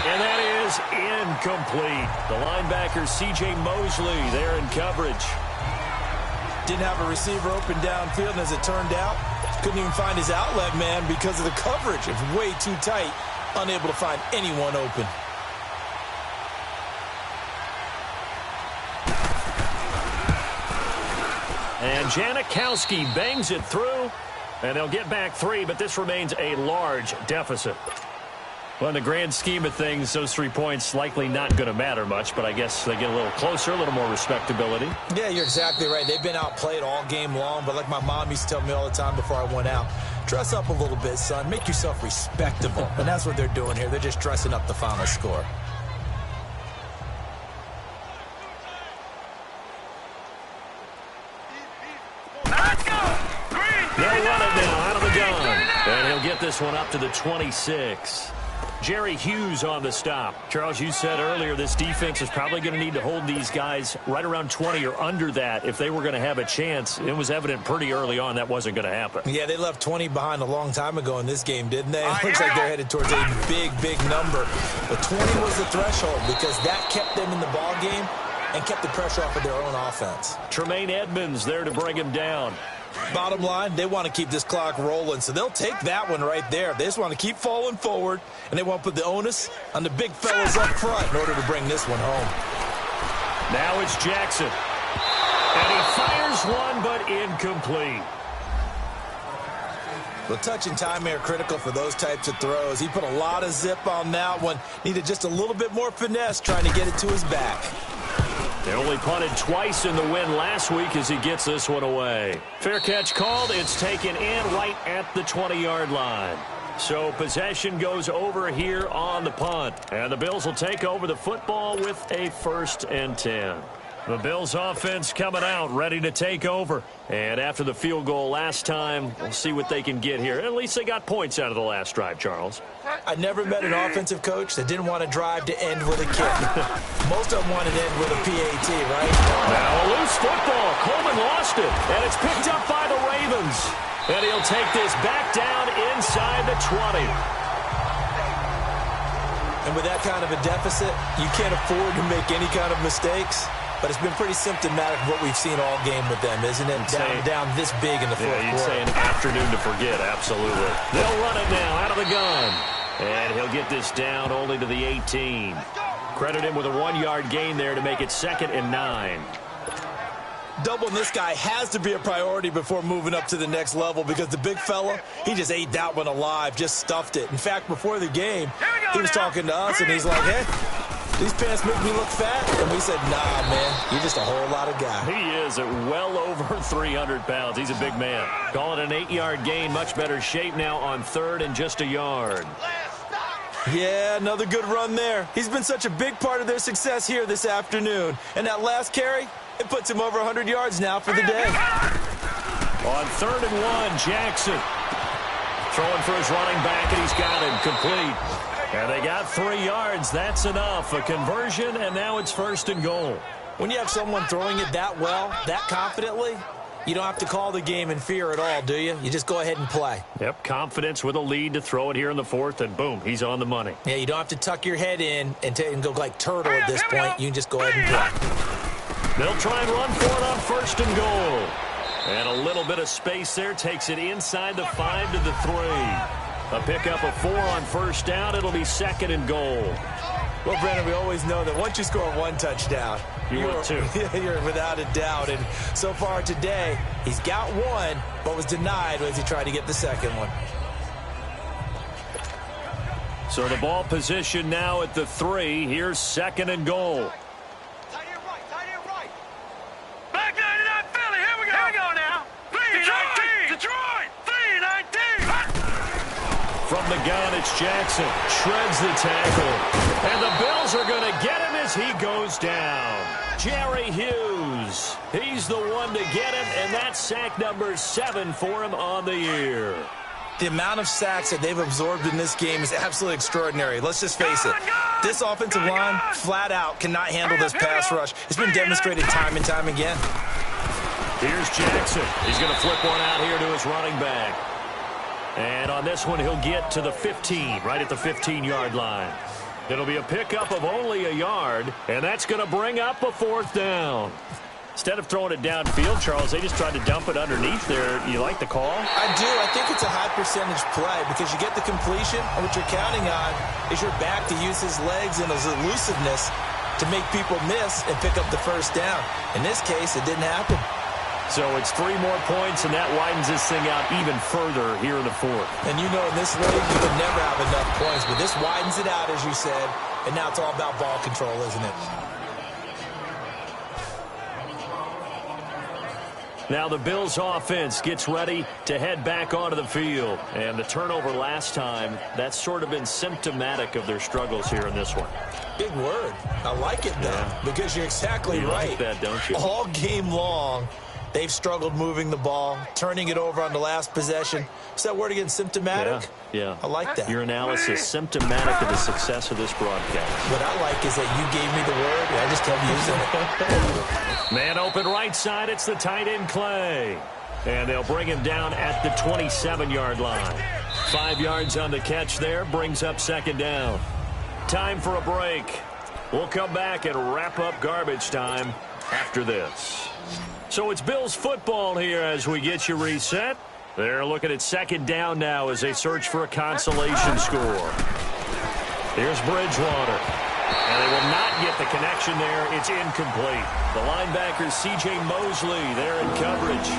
And that is incomplete. The linebacker, C.J. Mosley, there in coverage. Didn't have a receiver open downfield, and as it turned out, couldn't even find his outlet man because of the coverage. It's way too tight, unable to find anyone open. And Janikowski bangs it through, and they'll get back 3, but this remains a large deficit. Well, in the grand scheme of things, those 3 points likely not going to matter much, but I guess they get a little closer, a little more respectability. Yeah, you're exactly right. They've been outplayed all game long, but like my mom used to tell me all the time before I went out, dress up a little bit, son. Make yourself respectable. And that's what they're doing here. They're just dressing up the final score. They'll run it now out of the gun. And he'll get this one up to the 26. Jerry Hughes on the stop. Charles, you said earlier this defense is probably going to need to hold these guys right around 20 or under that if they were going to have a chance. It was evident pretty early on that wasn't going to happen. Yeah, they left 20 behind a long time ago in this game, didn't they? It looks like they're headed towards a big, big number. But 20 was the threshold because that kept them in the ball game and kept the pressure off of their own offense. Tremaine Edmonds there to bring him down. Bottom line, they want to keep this clock rolling, so they'll take that one right there. They just want to keep falling forward, and they want to put the onus on the big fellas up front in order to bring this one home. Now it's Jackson. And he fires one, but incomplete. The touch and timing are critical for those types of throws. He put a lot of zip on that one. Needed just a little bit more finesse trying to get it to his back. They only punted twice in the win last week as he gets this one away. Fair catch called. It's taken in right at the 20-yard line. So possession goes over here on the punt. And the Bills will take over the football with a 1st and 10. The Bills offense coming out, ready to take over. And after the field goal last time, we'll see what they can get here. At least they got points out of the last drive, Charles. I never met an offensive coach that didn't want to drive to end with a kick. Most of them wanted to end with a PAT, right? Now a loose football. Coleman lost it. And it's picked up by the Ravens. And he'll take this back down inside the 20. And with that kind of a deficit, you can't afford to make any kind of mistakes. But it's been pretty symptomatic of what we've seen all game with them, isn't it? Down this big in the fourth quarter. Yeah, you'd say an afternoon to forget, absolutely. They'll run it now out of the gun. And he'll get this down only to the 18. Credit him with a 1-yard gain there to make it 2nd and 9. Doubling this guy has to be a priority before moving up to the next level because the big fella, he just ate that one alive, just stuffed it. In fact, before the game, he was talking to us, and he's like, hey, these pants make me look fat? And we said, nah, man, you're just a whole lot of guy. He is at well over 300 pounds. He's a big man. Call it an 8-yard gain. Much better shape now on 3rd and just a yard. Yeah, another good run there. He's been such a big part of their success here this afternoon. And that last carry, it puts him over 100 yards now for the day. On 3rd and 1, Jackson throwing for his running back, and he's got him complete. And they got 3 yards. That's enough. A conversion, and now it's 1st and goal. When you have someone throwing it that well, that confidently, you don't have to call the game in fear at all, do you? You just go ahead and play. Yep, confidence with a lead to throw it here in the 4th, and boom, he's on the money. Yeah, you don't have to tuck your head in and go like turtle at this point. You can just go ahead and play. They'll try and run for it on 1st and goal. And a little bit of space there takes it inside the 5 to the 3. A pickup of 4 on 1st down. It'll be 2nd and goal. Well, Brandon, we always know that once you score 1 touchdown, you're 2. You're without a doubt. And so far today, he's got 1, but was denied as he tried to get the 2nd one. So the ball position now at the 3. Here's 2nd and goal. Tight end right. Back 99 Philly. Here we go now. Detroit. 3-19. From the gun, it's Jackson. Shreds the tackle. And the Bills are going to get him as he goes down. Jerry Hughes. He's the one to get him, and that's sack number 7 for him on the year. The amount of sacks that they've absorbed in this game is absolutely extraordinary. Let's just face it. This offensive line, flat out, cannot handle this pass rush. It's been demonstrated time and time again. Here's Jackson. He's going to flip one out here to his running back. And on this one, he'll get to the 15, right at the 15-yard line. It'll be a pickup of only a yard, and that's going to bring up a 4th down. Instead of throwing it downfield, Charles, they just tried to dump it underneath there. You like the call? I do. I think it's a high-percentage play because you get the completion, and what you're counting on is your back to use his legs and his elusiveness to make people miss and pick up the 1st down. In this case, it didn't happen. So it's 3 more points, and that widens this thing out even further here in the 4th. And you know in this league, you can never have enough points, but this widens it out, as you said, and now it's all about ball control, isn't it? Now the Bills offense gets ready to head back onto the field. And the turnover last time, that's sort of been symptomatic of their struggles here in this one. Big word. I like it, though, because you're exactly right. You like that, don't you? All game long, they've struggled moving the ball, turning it over on the last possession. Is that word again, symptomatic? Yeah. I like that. Your analysis, symptomatic of the success of this broadcast. What I like is that you gave me the word, and I just kept using it. Man open right side, it's the tight end Clay. And they'll bring him down at the 27-yard line. 5 yards on the catch there, brings up 2nd down. Time for a break. We'll come back and wrap up garbage time after this. So it's Bills football here as we get you reset. They're looking at 2nd down now as they search for a consolation score. Here's Bridgewater. And they will not get the connection there. It's incomplete. The linebacker, C.J. Mosley, there in coverage.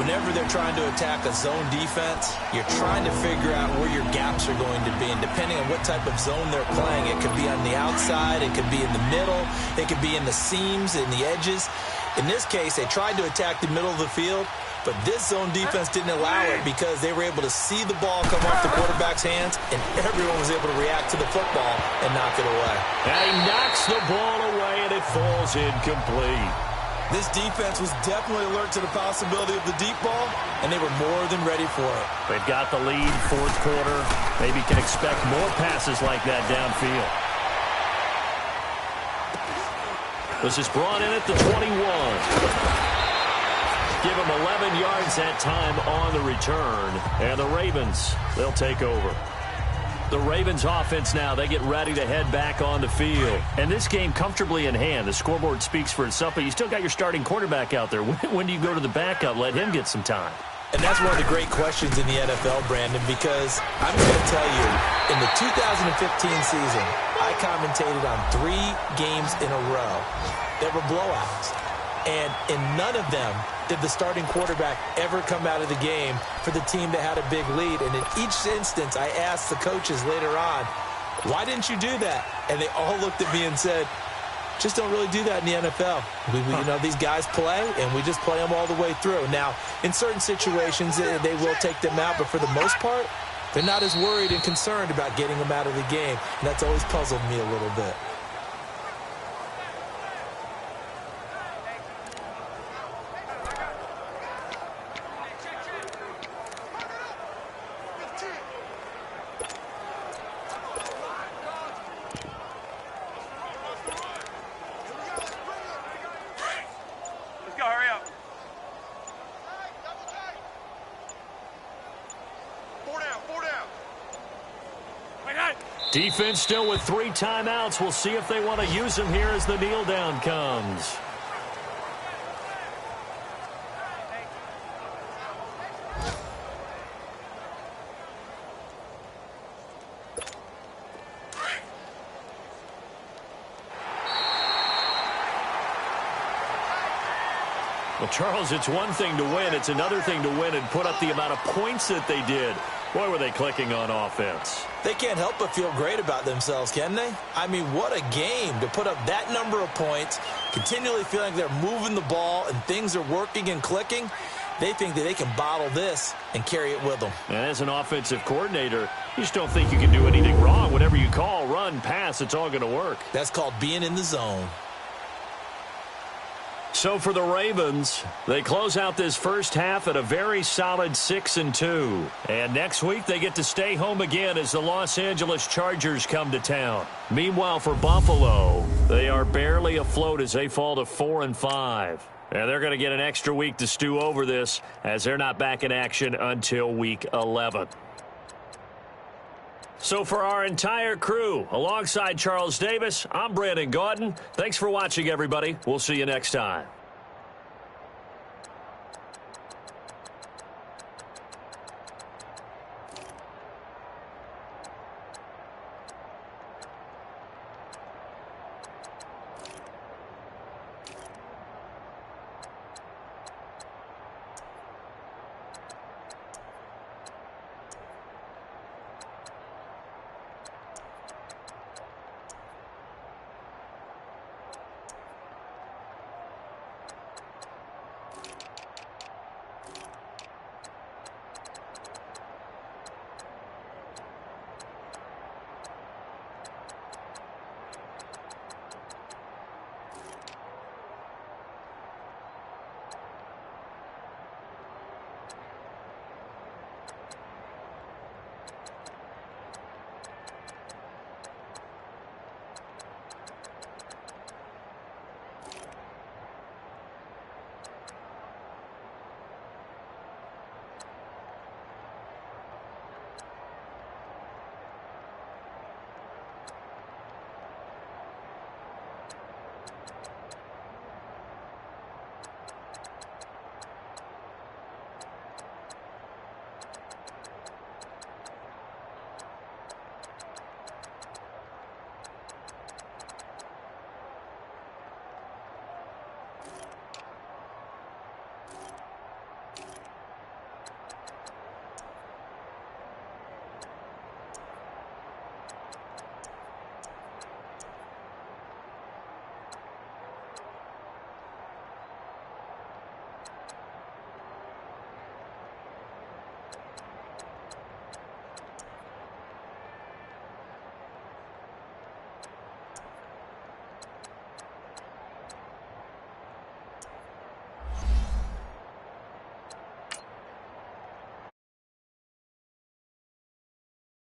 Whenever they're trying to attack a zone defense, you're trying to figure out where your gaps are going to be. And depending on what type of zone they're playing, it could be on the outside, it could be in the middle, it could be in the seams, in the edges. In this case, they tried to attack the middle of the field, but this zone defense didn't allow it because they were able to see the ball come off the quarterback's hands, and everyone was able to react to the football and knock it away. And he knocks the ball away, and it falls incomplete. This defense was definitely alert to the possibility of the deep ball, and they were more than ready for it. They've got the lead, 4th quarter. Maybe can expect more passes like that downfield. This is brought in at the 21. Give him 11 yards that time on the return. And the Ravens, they'll take over. The Ravens offense now, they get ready to head back on the field. And this game comfortably in hand. The scoreboard speaks for itself, but you still got your starting quarterback out there. When do you go to the backup? Let him get some time. And that's one of the great questions in the NFL, Brandon, because I'm going to tell you, in the 2015 season, I commentated on 3 games in a row that were blowouts. And in none of them did the starting quarterback ever come out of the game for the team that had a big lead. And in each instance, I asked the coaches later on, why didn't you do that? And they all looked at me and said, just don't really do that in the NFL. You know, these guys play, and we just play them all the way through. Now, in certain situations, they will take them out, but for the most part, they're not as worried and concerned about getting them out of the game. And that's always puzzled me a little bit. Defense still with 3 timeouts. We'll see if they want to use them here as the kneel down comes. Well, Charles, it's one thing to win. It's another thing to win and put up the amount of points that they did. Boy, were they clicking on offense. They can't help but feel great about themselves, can they? I mean, what a game to put up that number of points, continually feeling like they're moving the ball and things are working and clicking. They think that they can bottle this and carry it with them. And as an offensive coordinator, you just don't think you can do anything wrong. Whatever you call, run, pass, it's all going to work. That's called being in the zone. So for the Ravens, they close out this first half at a very solid 6-2. And next week they get to stay home again as the Los Angeles Chargers come to town. Meanwhile for Buffalo, they are barely afloat as they fall to 4-5. And they're going to get an extra week to stew over this as they're not back in action until week 11. So for our entire crew, alongside Charles Davis, I'm Brandon Gaudin. Thanks for watching, everybody. We'll see you next time.